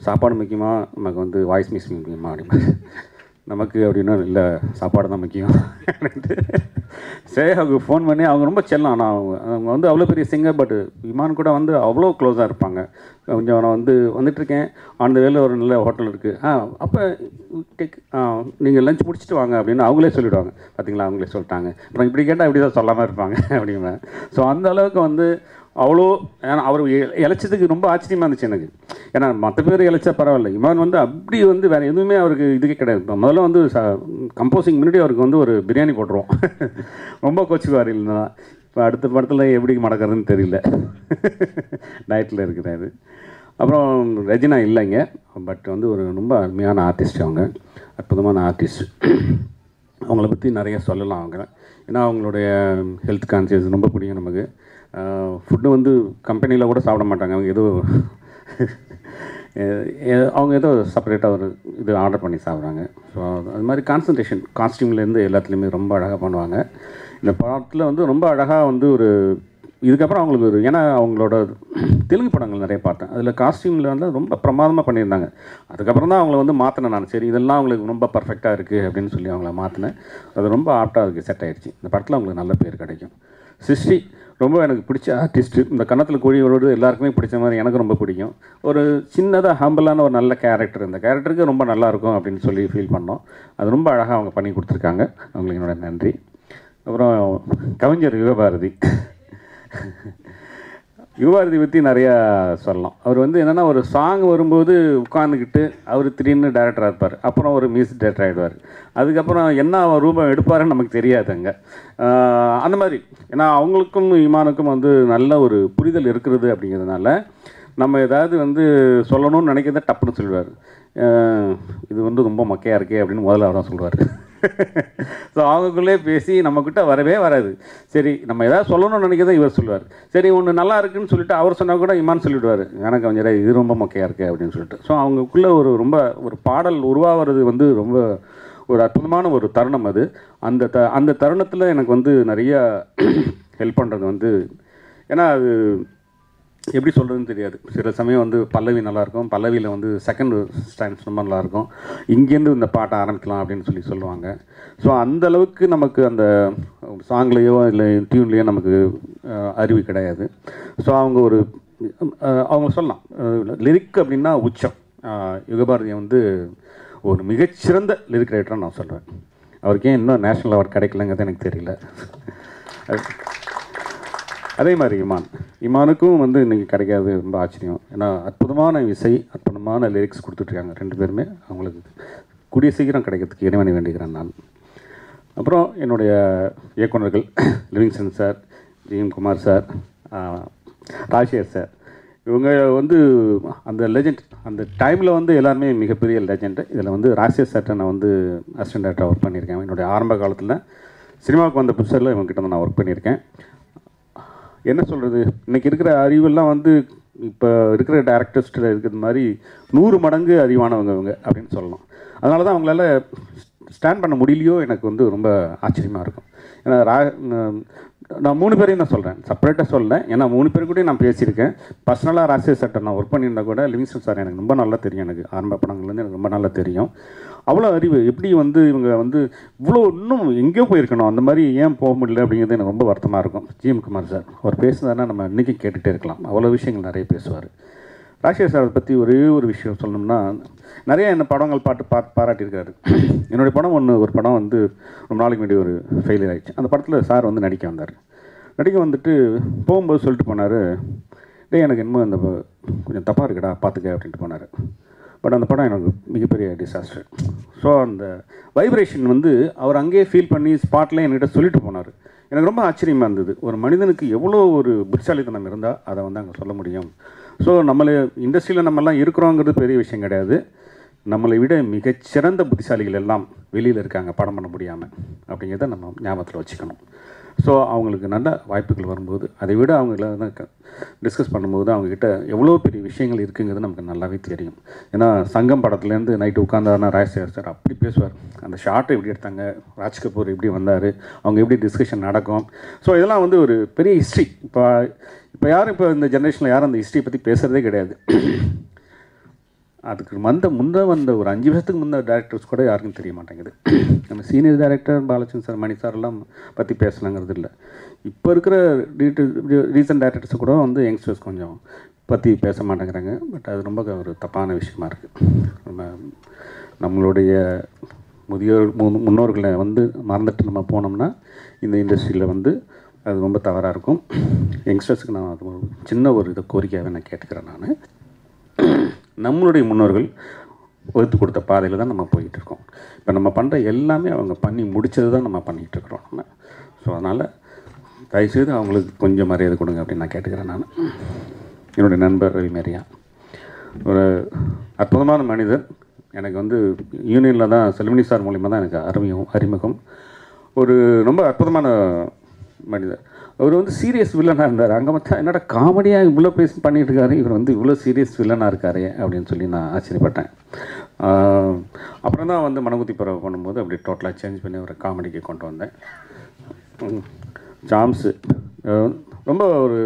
சாப்பாடு முக்கியமா நமக்கு வந்து வாய்ஸ் மிக்சிங் முக்கியமா அப்படின்னா, நமக்கு அப்படின்னா இல்லை சாப்பாடு தான் முக்கியம் அப்படின்ட்டு ஸ்ரேயாவுக்கு ஃபோன் பண்ணி, அவங்க ரொம்ப செல்லம். ஆனால் அவங்க வந்து அவ்வளோ பெரிய சிங்கர், பட் இமான் கூட வந்து அவ்வளோ க்ளோஸாக இருப்பாங்க. கொஞ்சம் நான் வந்து வந்துட்டுருக்கேன், அந்த வேலை ஒரு நல்ல ஹோட்டல் இருக்குது, அப்போ நீங்கள் லஞ்ச் முடிச்சுட்டு வாங்க அப்படின்னு அவங்களே சொல்லிவிடுவாங்க. பார்த்தீங்களா, அவங்களே சொல்லிட்டாங்க. அப்புறம் இப்படி கேட்டால் இப்படி தான் சொல்லாமல் இருப்பாங்க அப்படிங்க. ஸோ அந்த அளவுக்கு வந்து அவ்வளோ, ஏன்னா அவர் இழைச்சதுக்கு ரொம்ப ஆச்சரியமாக இருந்துச்சு எனக்கு. ஏன்னா மற்ற பேர் இழைச்சா பரவாயில்ல, இமான் வந்து அப்படி வந்து வேறு எதுவுமே அவருக்கு இதுக்கே கிடையாது. இப்போ முதல்ல வந்து கம்போசிங் முன்னாடி அவருக்கு வந்து ஒரு பிரியாணி போட்டுருவோம். ரொம்ப கோச்சுக்குவார். இல்லைன்னா இப்போ அடுத்த படத்தில் எப்படி மடக்கிறதுன்னு தெரியல, டயட்டில் இருக்கிறாரு. அப்புறம் ரெஜினா இல்லைங்க, பட் வந்து ஒரு ரொம்ப அருமையான ஆர்டிஸ்ட். அவங்க அற்புதமான ஆர்டிஸ்ட். அவங்கள பற்றி நிறைய சொல்லலாம். அவங்க ஏன்னா அவங்களுடைய ஹெல்த் கான்சியஸ் ரொம்ப பிடிக்கும் நமக்கு. ஃபுட்டு வந்து கம்பெனியில் கூட சாப்பிட மாட்டாங்க. அவங்க ஏதோ செப்பரேட்டாக ஒரு இது ஆர்டர் பண்ணி சாப்பிட்றாங்க. ஸோ அது மாதிரி கான்சன்ட்ரேஷன் காஸ்டியூம்லேருந்து எல்லாத்துலேயுமே ரொம்ப அழகாக பண்ணுவாங்க. இந்த படத்தில் வந்து ரொம்ப அழகாக வந்து ஒரு இதுக்கப்புறம் அவங்களுக்கு ஒரு, ஏன்னா அவங்களோட தெலுங்கு படங்கள் நிறைய பார்த்தேன், அதில் காஸ்டியூமில் வந்து ரொம்ப பிரமாதமாக பண்ணியிருந்தாங்க. அதுக்கப்புறம் தான் அவங்கள வந்து மாற்றினேன் நான். சரி இதெல்லாம் அவங்களுக்கு ரொம்ப பர்ஃபெக்டாக இருக்குது அப்படின்னு சொல்லி அவங்கள மாற்றினேன். அது ரொம்ப ஆப்டாக அதுக்கு செட் ஆகிடுச்சு. இந்த படத்தில் அவங்களுக்கு நல்ல பேர் கிடைக்கும். சிருஷ்டி ரொம்ப எனக்கு பிடிச்ச ஆர்டிஸ்ட்டு. இந்த கன்னத்தில் கோழி வருவது எல்லாருக்குமே பிடிச்ச மாதிரி எனக்கு ரொம்ப பிடிக்கும். ஒரு சின்னதாக ஹம்பிளான ஒரு நல்ல கேரக்டர், இந்த கேரக்டருக்கு ரொம்ப நல்லாயிருக்கும் அப்படின்னு சொல்லி ஃபீல் பண்ணோம். அது ரொம்ப அழகாக அவங்க பண்ணி கொடுத்துருக்காங்க. அவங்களுக்கு என்னோட நன்றி. அப்புறம் கவிஞர் யுகபாரதி. யுகபாரதி பற்றி நிறையா சொல்லலாம். அவர் வந்து என்னென்னா, ஒரு சாங் வரும்போது உட்காந்துக்கிட்டு அவர் திடீர்னு டேரக்டராக இருப்பார், அப்புறம் ஒரு மியூசிக் டேரக்டர் ஆகிடுவார். அதுக்கப்புறம் என்ன ரூபம் எடுப்பாருன்னு நமக்கு தெரியாது அங்கே. அந்த மாதிரி, ஏன்னா அவங்களுக்கும் இமானுக்கும் வந்து நல்ல ஒரு புரிதல் இருக்கிறது. அப்படிங்கிறதுனால நம்ம ஏதாவது வந்து சொல்லணும்னு நினைக்கிறத டப்புன்னு சொல்லுவார். இது வந்து ரொம்ப மொக்கையாக இருக்கே அப்படின்னு முதல்ல அவர் தான் சொல்லுவார். ஸோ அவங்களுக்குள்ளே பேசி நம்மக்கிட்ட வரவே வராது. சரி நம்ம எதாவது சொல்லணும்னு நினைக்கிறத இவர் சொல்லுவார். சரி ஒன்று நல்லா இருக்குன்னு சொல்லிட்டு அவர் சொன்னால் கூட இமான் சொல்லிவிடுவார், எனக்கு கொஞ்சம் இது ரொம்ப மொக்கையாக இருக்குது அப்படின்னு சொல்லிட்டு. ஸோ அவங்களுக்குள்ளே ஒரு ரொம்ப ஒரு பாடல் உருவாகிறது வந்து ரொம்ப ஒரு அற்புதமான ஒரு தருணம் அது. அந்த தருணத்தில் எனக்கு வந்து நிறையா ஹெல்ப் பண்ணுறது வந்து, ஏன்னா அது எப்படி சொல்கிறதுன்னு தெரியாது. சில சமயம் வந்து பல்லவி நல்லாயிருக்கும், பல்லவியில் வந்து செகண்ட் ஸ்டான்ஸ் ரொம்ப நல்லாயிருக்கும், இங்கேருந்து இந்த பாட்டை ஆரம்பிக்கலாம் அப்படின்னு சொல்லுவாங்க. ஸோ அந்தளவுக்கு நமக்கு அந்த சாங்லேயோ இல்லை டியூன்லேயோ நமக்கு அறிவு கிடையாது. ஸோ அவங்க சொல்லலாம் லிரிக் அப்படின்னா உச்சம். யுகபாரதியை வந்து ஒரு மிகச்சிறந்த லிரிக் ரைட்டராக நான் சொல்கிறேன். அவருக்கு ஏன் இன்னும் நேஷ்னல் அவார்டு கிடைக்கலங்கிறது எனக்கு தெரியல. அதே மாதிரி இமானுக்கும் வந்து இன்றைக்கி கிடைக்காது, ரொம்ப ஆச்சரியம். ஏன்னா அற்புதமான இசை, அற்புதமான லிரிக்ஸ் கொடுத்துட்ருக்காங்க ரெண்டு பேருமே. அவங்களுக்கு கூடிய சீக்கிரம் கிடைக்கிறதுக்கு இறைவனை வேண்டுகிறேன் நான். அப்புறம் என்னுடைய இயக்குநர்கள் Livingston sir, GM Kumar sir, Rajesh sir, இவங்க வந்து அந்த லெஜெண்ட். அந்த டைமில் வந்து எல்லாருமே மிகப்பெரிய லெஜெண்டு. இதில் வந்து ராஜேஷ் சார்ட்ட நான் வந்து அசிஸ்டன்ட் டைரக்டராக ஒர்க் பண்ணியிருக்கேன். என்னுடைய ஆரம்ப காலத்தில் சினிமாவுக்கு வந்த புதுசில் இவங்ககிட்ட தான் நான் ஒர்க் பண்ணியிருக்கேன். என்ன சொல்கிறது, இன்றைக்கி இருக்கிற அறிவெல்லாம் வந்து இப்போ இருக்கிற டேரக்டர்ஸ்ட்டில் இருக்கிறது மாதிரி 100 மடங்கு அறிவானவங்க இவங்க அப்படின்னு சொல்லலாம். அதனால தான் அவங்களால ஸ்டாண்ட் பண்ண முடியலையோ எனக்கு வந்து ரொம்ப ஆச்சரியமாக இருக்கும். ஏன்னா நான் 3 பேரையும் நான் சொல்கிறேன், செப்பரேட்டாக சொல்கிறேன். ஏன்னா 3 பேர் கூட நான் பேசியிருக்கேன். பர்சனலாக ராஜேஷ் சார்ட்ட நான் ஒர்க் பண்ணியிருந்தா கூட லிவிங்ஸ்டன் சார் எனக்கு ரொம்ப நல்லா தெரியும். எனக்கு ஆரம்ப படங்கள்லேருந்து எனக்கு ரொம்ப நல்லா தெரியும். அவ்வளோ அறிவு. எப்படி வந்து இவங்க வந்து இவ்வளோ இன்னும் எங்கேயோ போயிருக்கணும், அந்த மாதிரி ஏன் போக முடியல அப்படிங்கிறது எனக்கு ரொம்ப வருத்தமாக இருக்கும். ஜிஎம் குமார் சார் அவர் பேசுனதுனா நம்ம இன்றைக்கி கேட்டுகிட்டே இருக்கலாம். அவ்வளோ விஷயங்கள் நிறைய பேசுவார். ராஜேஷ் சாரை பற்றி ஒரே ஒரு விஷயம் சொல்லணும்னா, நிறைய என்ன படங்கள் பாராட்டியிருக்காரு. என்னுடைய படம் ஒரு படம் வந்து ரொம்ப நாளைக்கு முன்னாடி ஒரு ஃபெயிலியர் ஆகிடுச்சு. அந்த படத்தில் சார் வந்து நடிக்க வந்துட்டு போகும்போது சொல்லிட்டு போனார், டே எனக்கு என்னமோ இந்த கொஞ்சம் தப்பாக இருக்குடா பார்த்துக்க அப்படின்ட்டு போனார். பட் அந்த படம் எனக்கு மிகப்பெரிய டிசாஸ்டர். ஸோ அந்த வைப்ரேஷன் வந்து அவர் அங்கேயே ஃபீல் பண்ணி ஸ்பாட்டில் என்கிட்ட சொல்லிட்டு போனார். எனக்கு ரொம்ப ஆச்சரியமாக இருந்தது. ஒரு மனிதனுக்கு எவ்வளோ ஒரு புத்திசாலித்தனம் இருந்தால் அதை வந்து அங்கே சொல்ல முடியும். ஸோ நம்மளை இண்டஸ்ட்ரியில் நம்மெல்லாம் இருக்கிறோங்கிறது பெரிய விஷயம் கிடையாது. நம்மளை விட மிகச்சிறந்த புத்திசாலிகள் எல்லாம் வெளியில் இருக்காங்க படம் பண்ண முடியாமல், அப்படிங்கிறத நம்ம ஞாபகத்தில் வச்சுக்கணும். ஸோ அவங்களுக்கு நல்ல வாய்ப்புகள் வரும்போது அதை விட அவங்கள டிஸ்கஸ் பண்ணும்போது அவங்கக்கிட்ட எவ்வளோ பெரிய விஷயங்கள் இருக்குங்கிறது நமக்கு நல்லாவே தெரியும். ஏன்னா சங்கம் படத்துலேருந்து நைட்டு உட்காந்தாருன்னா ராஜசேகர் சார் அப்படி பேசுவார். அந்த ஷார்ட்டை எப்படி எடுத்தாங்க, ராஜ் கபூர் எப்படி வந்தார், அவங்க எப்படி டிஸ்கஷன் நடக்கும். ஸோ இதெல்லாம் வந்து ஒரு பெரிய ஹிஸ்ட்ரி. இப்போ யாரும் இப்போ இந்த ஜென்ரேஷனில் யாரும் அந்த ஹிஸ்ட்ரியை பற்றி பேசுகிறதே கிடையாது. அதுக்கு முன்னே வந்த ஒரு 5 வருஷத்துக்கு முன்னே டேரக்டர்ஸ் கூட யாருக்கும் தெரிய மாட்டேங்குது. நம்ம சீனியர் டேரக்டர் பாலச்சந்திரன் சார், மணி சார் எல்லாம் பற்றி பேசலாங்கிறது இல்லை. இப்போ இருக்கிற ரீசன்ட் டேரக்டர்ஸை கூட வந்து யங்ஸ்டர்ஸ் கொஞ்சம் பற்றி பேச மாட்டேங்கிறாங்க. பட் அது ரொம்ப ஒரு தப்பான விஷயமா இருக்குது. நம்மளுடைய முன்னோர்களை வந்து மறந்துட்டு நம்ம போனோம்னா இந்த இண்டஸ்ட்ரியில் வந்து அது ரொம்ப தவறாக இருக்கும். யங்ஸ்டர்ஸுக்கு நான் அது சின்ன ஒரு இதை கோரிக்கையாகவே நான் கேட்டுக்கிறேன். நான் நம்மளுடைய முன்னோர்கள் வகுத்து கொடுத்த பாதையில் தான் நம்ம போயிட்டுருக்கோம். இப்போ நம்ம பண்ணுற எல்லாமே அவங்க பண்ணி முடித்தது தான் நம்ம பண்ணிகிட்ருக்குறோம் நம்ம. ஸோ அதனால் தயவுசெய்து அவங்களுக்கு கொஞ்சம் மரியாதை கொடுங்க அப்படின்னு நான் கேட்டுக்கிறேன். நான் என்னுடைய நண்பர் ரவிமேரியா ஒரு அற்புதமான மனிதர். எனக்கு வந்து யூனியனில் தான் செல்வனி சார் மூலிமா தான் எனக்கு அறிமுகம். ஒரு ரொம்ப அற்புதமான மனிதர். அவர் வந்து சீரியஸ் வில்லனாக இருந்தார். அங்கே பார்த்தா என்னடா காமெடியாக இவ்வளோ பேசி பண்ணிகிட்டு இருக்காரு, இவர் வந்து இவ்வளோ சீரியஸ் வில்லனாக இருக்காரு அப்படின்னு சொல்லி நான் ஆச்சரியப்பட்டேன். அப்புறம் தான் வந்து மனகுத்தி பறவை பண்ணும்போது அப்படி டோட்டலாக சேஞ்ச் பண்ணி ஒரு காமெடிக்கு கொண்டு வந்தேன். ஜாம்ஸு ரொம்ப ஒரு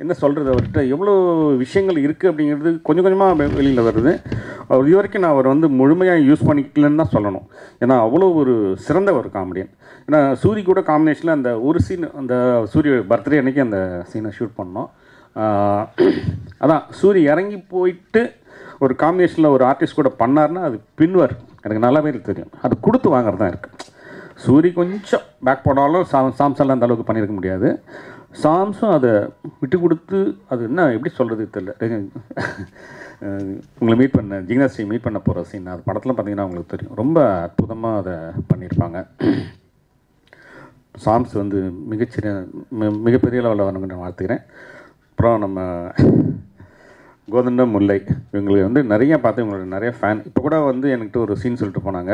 என்ன சொல்கிறது, அவர்கிட்ட எவ்வளோ விஷயங்கள் இருக்குது அப்படிங்கிறது கொஞ்சம் கொஞ்சமாக வெளியில் வருது. அவர் இது வரைக்கும் நான் அவர் வந்து முழுமையாக யூஸ் பண்ணிக்கலன்னு தான் சொல்லணும். ஏன்னா அவ்வளோ ஒரு சிறந்த ஒரு காமெடியன். ஏன்னா சூரி கூட காம்பினேஷனில் அந்த ஒரு சீன், அந்த சூரிய பர்த்டே அன்றைக்கி அந்த சீனை ஷூட் பண்ணோம். அதான் சூரி இறங்கி போயிட்டு ஒரு காம்பினேஷனில் ஒரு ஆர்டிஸ்ட் கூட பண்ணார்னா அது பின்வர் எனக்கு நல்லாவே தெரியும். அது கொடுத்து வாங்குறது தான் இருக்குது. சூரி கொஞ்சம் பேக் போனாலும் சாம்ஸெல்லாம் அந்த அளவுக்கு பண்ணியிருக்க முடியாது. சாம்ஸும் அதை விட்டு கொடுத்து அது என்ன எப்படி சொல்கிறது தெரியல. உங்களை ஜிக்னாஸ்ரீ மீட் பண்ண போகிற சீன் அது படத்தில் பார்த்தீங்கன்னா உங்களுக்கு தெரியும். ரொம்ப அற்புதமாக அதை பண்ணியிருப்பாங்க. சாம்ஸ் வந்து மிகப்பெரிய லெவலில் வரணும்னு நான் வாழ்த்துக்கிறேன். அப்புறம் நம்ம கோதண்டம் முல்லை இவங்களுக்கு வந்து நிறையா பார்த்து இவங்களோட நிறைய ஃபேன். இப்போ கூட வந்து என்கிட்ட ஒரு சீன் சொல்லிட்டு போனாங்க,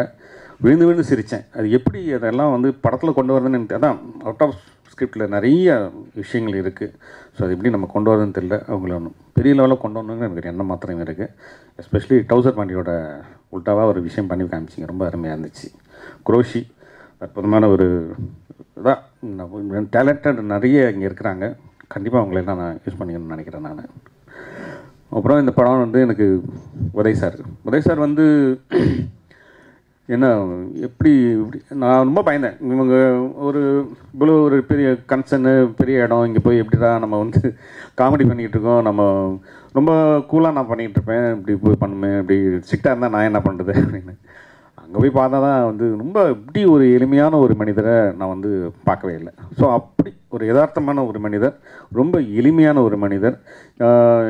விழுந்து சிரித்தேன். அது எப்படி அதெல்லாம் வந்து படத்தில் கொண்டு வரதுன்னு எனக்கு அதான் அவுட் ஆஃப் ஸ்கிரிப்டில் நிறைய விஷயங்கள் இருக்குது. ஸோ அது எப்படி நம்ம கொண்டு வரதுன்னு தெரியல. அவங்கள பெரிய லெவலில் கொண்டு வரணுன்னு எனக்கு எண்ணம் மாத்திரம் இருக்குது. எஸ்பெஷலி டவுசர் பாண்டியோட உல்ட்டாவாக ஒரு விஷயம் பண்ணி காமிச்சிங்க, ரொம்ப அருமையாக இருந்துச்சு. குரோஷி அற்புதமான ஒரு இதான் டேலண்டட் நிறைய இங்கே இருக்கிறாங்க. கண்டிப்பாக அவங்களெல்லாம் நான் யூஸ் பண்ணிக்கணும்னு நினைக்கிறேன் நான். அப்புறம் இந்த படம் வந்து எனக்கு உதய் சார் வந்து என்ன எப்படி நான் ரொம்ப பயந்தேன். இவங்க ஒரு இவ்வளோ ஒரு பெரிய கன்சர்னு பெரிய இடம், இங்கே போய் எப்படி தான் நம்ம வந்து காமெடி பண்ணிக்கிட்டு இருக்கோம், நம்ம ரொம்ப கூலாக நான் பண்ணிகிட்டு இருப்பேன், இப்படி போய் பண்ணுவேன், இப்படி ஸ்ட்ரிக்டாக இருந்தால் நான் என்ன பண்ணுறது அப்படின்னு. அங்கே போய் பார்த்தா தான் வந்து ரொம்ப இப்படி ஒரு எளிமையான ஒரு மனிதரை நான் வந்து பார்க்கவே இல்லை. ஸோ அப்படி ஒரு யதார்த்தமான ஒரு மனிதர், ரொம்ப எளிமையான ஒரு மனிதர்.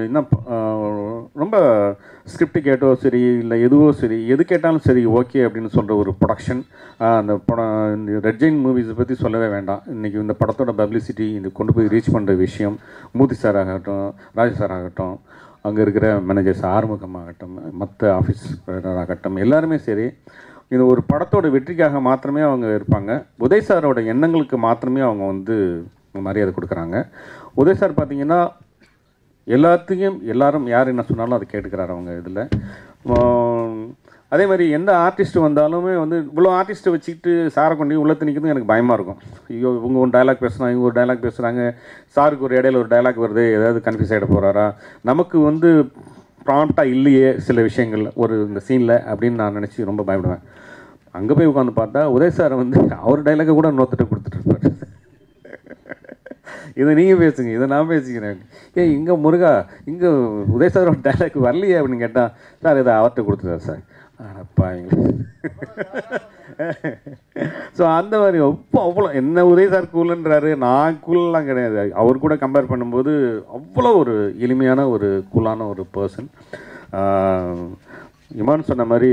என்ன ரொம்ப ஸ்கிரிப்ட் கேட்டோ சரி இல்லை எதுவோ சரி, எது கேட்டாலும் சரி ஓகே அப்படின்னு சொல்கிற ஒரு ப்ரொடக்ஷன். அந்த படம் இந்த ரெட் ஜெயின் மூவிஸை பற்றி சொல்லவே வேண்டாம். இன்றைக்கி இந்த படத்தோட பப்ளிசிட்டி இந்த கொண்டு போய் ரீச் பண்ணுற விஷயம், மூர்த்தி சார் ஆகட்டும், ராஜ் சார் ஆகட்டும், அங்கே இருக்கிற மேனேஜர்ஸ் ஆறுமுகம் ஆகட்டும், மற்ற ஆஃபீஸ் ஆகட்டும், எல்லாருமே சரி இது ஒரு படத்தோட வெற்றிக்காக மாத்திரமே அவங்க இருப்பாங்க. உதய் சாரோட எண்ணங்களுக்கு மாத்திரமே அவங்க வந்து மரியாதை கொடுக்குறாங்க. உதய் சார் பார்த்திங்கன்னா எல்லாத்தையும் எல்லாரும் யார் என்ன சொன்னாலும் அதை கேட்டுக்கிறாரு அவங்க இதில். அதே மாதிரி எந்த ஆர்டிஸ்ட் வந்தாலுமே வந்து இவ்வளோ ஆர்டிஸ்ட்டை வச்சுக்கிட்டு சாரை கொண்டு உள்ளே திணிக்கிறது எனக்கு பயமாக இருக்கும். ஐயோ இவங்க ஒரு டைலாக் பேசுகிறாங்க, இவங்க ஒரு டைலாக் பேசுகிறாங்க, சாருக்கு ஒரு இடையில ஒரு டைலாக் வருது, ஏதாவது கன்ஃபியூஸ் ஆகிட போகிறாரா, நமக்கு வந்து ப்ராம்ப்டாக இல்லையே சில விஷயங்கள் ஒரு இந்த சீனில் அப்படின்னு நான் நினச்சி ரொம்ப பயப்படுவேன். அங்கே போய் உட்காந்து பார்த்தா உதய் சாரை வந்து அவர் டைலாக்கை கூட இன்னொருத்தட்ட கொடுத்துட்டு இருப்பார். இதை நீங்கள் பேசுங்க, இதை நான் பேசிக்கிறேன். இங்கே முருகா இங்கே உதய் சாரோட டைலாக் வரலையே அப்படின்னு கேட்டால், சார் இதை அவர்கிட்ட கொடுத்துட்டார் சார். அப்பா ஸோ அந்த மாதிரி அவ்வளோ என்ன உதய் சார் கூலுன்றாரு, நான் கூலெலாம் கிடையாது. அவர் கூட கம்பேர் பண்ணும்போது அவ்வளோ ஒரு எளிமையான ஒரு கூலான ஒரு பர்சன். இமான் சொன்ன மாதிரி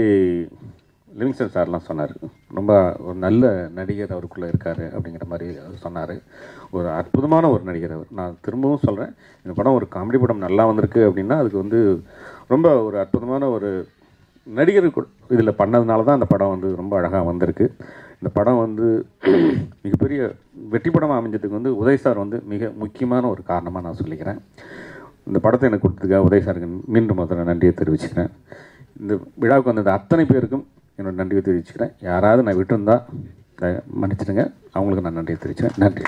லிவிங்ஸ்டன் சார்லாம் சொன்னார், ரொம்ப ஒரு நல்ல நடிகர் அவருக்குள்ளே இருக்கார் அப்படிங்கிற மாதிரி சொன்னார். ஒரு அற்புதமான ஒரு நடிகர் அவர். நான் திரும்பவும் சொல்கிறேன், இந்த படம் ஒரு காமெடி படம் நல்லா வந்திருக்கு அப்படின்னா அதுக்கு வந்து ரொம்ப ஒரு அற்புதமான ஒரு நடிகர் இதில் பண்ணதுனால தான் அந்த படம் வந்து ரொம்ப அழகாக வந்திருக்கு. இந்த படம் வந்து மிகப்பெரிய வெற்றி படமாக அமைஞ்சதுக்கு வந்து உதய் சார் வந்து மிக முக்கியமான ஒரு காரணமாக நான் சொல்லிக்கிறேன். இந்த படத்தை எனக்கு கொடுத்ததுக்காக உதய் சாருக்கு மீண்டும் முதல்ல நன்றியை தெரிவிச்சுக்கிறேன். இந்த விழாவுக்கு வந்தது அத்தனை பேருக்கும் என்னோட நன்றியை தெரிவிச்சுக்கிறேன். யாராவது நான் விட்டுருந்தா மன்னிச்சிடுங்க, அவங்களுக்கு நான் நன்றியை தெரிவிச்சுக்கிறேன். நன்றி.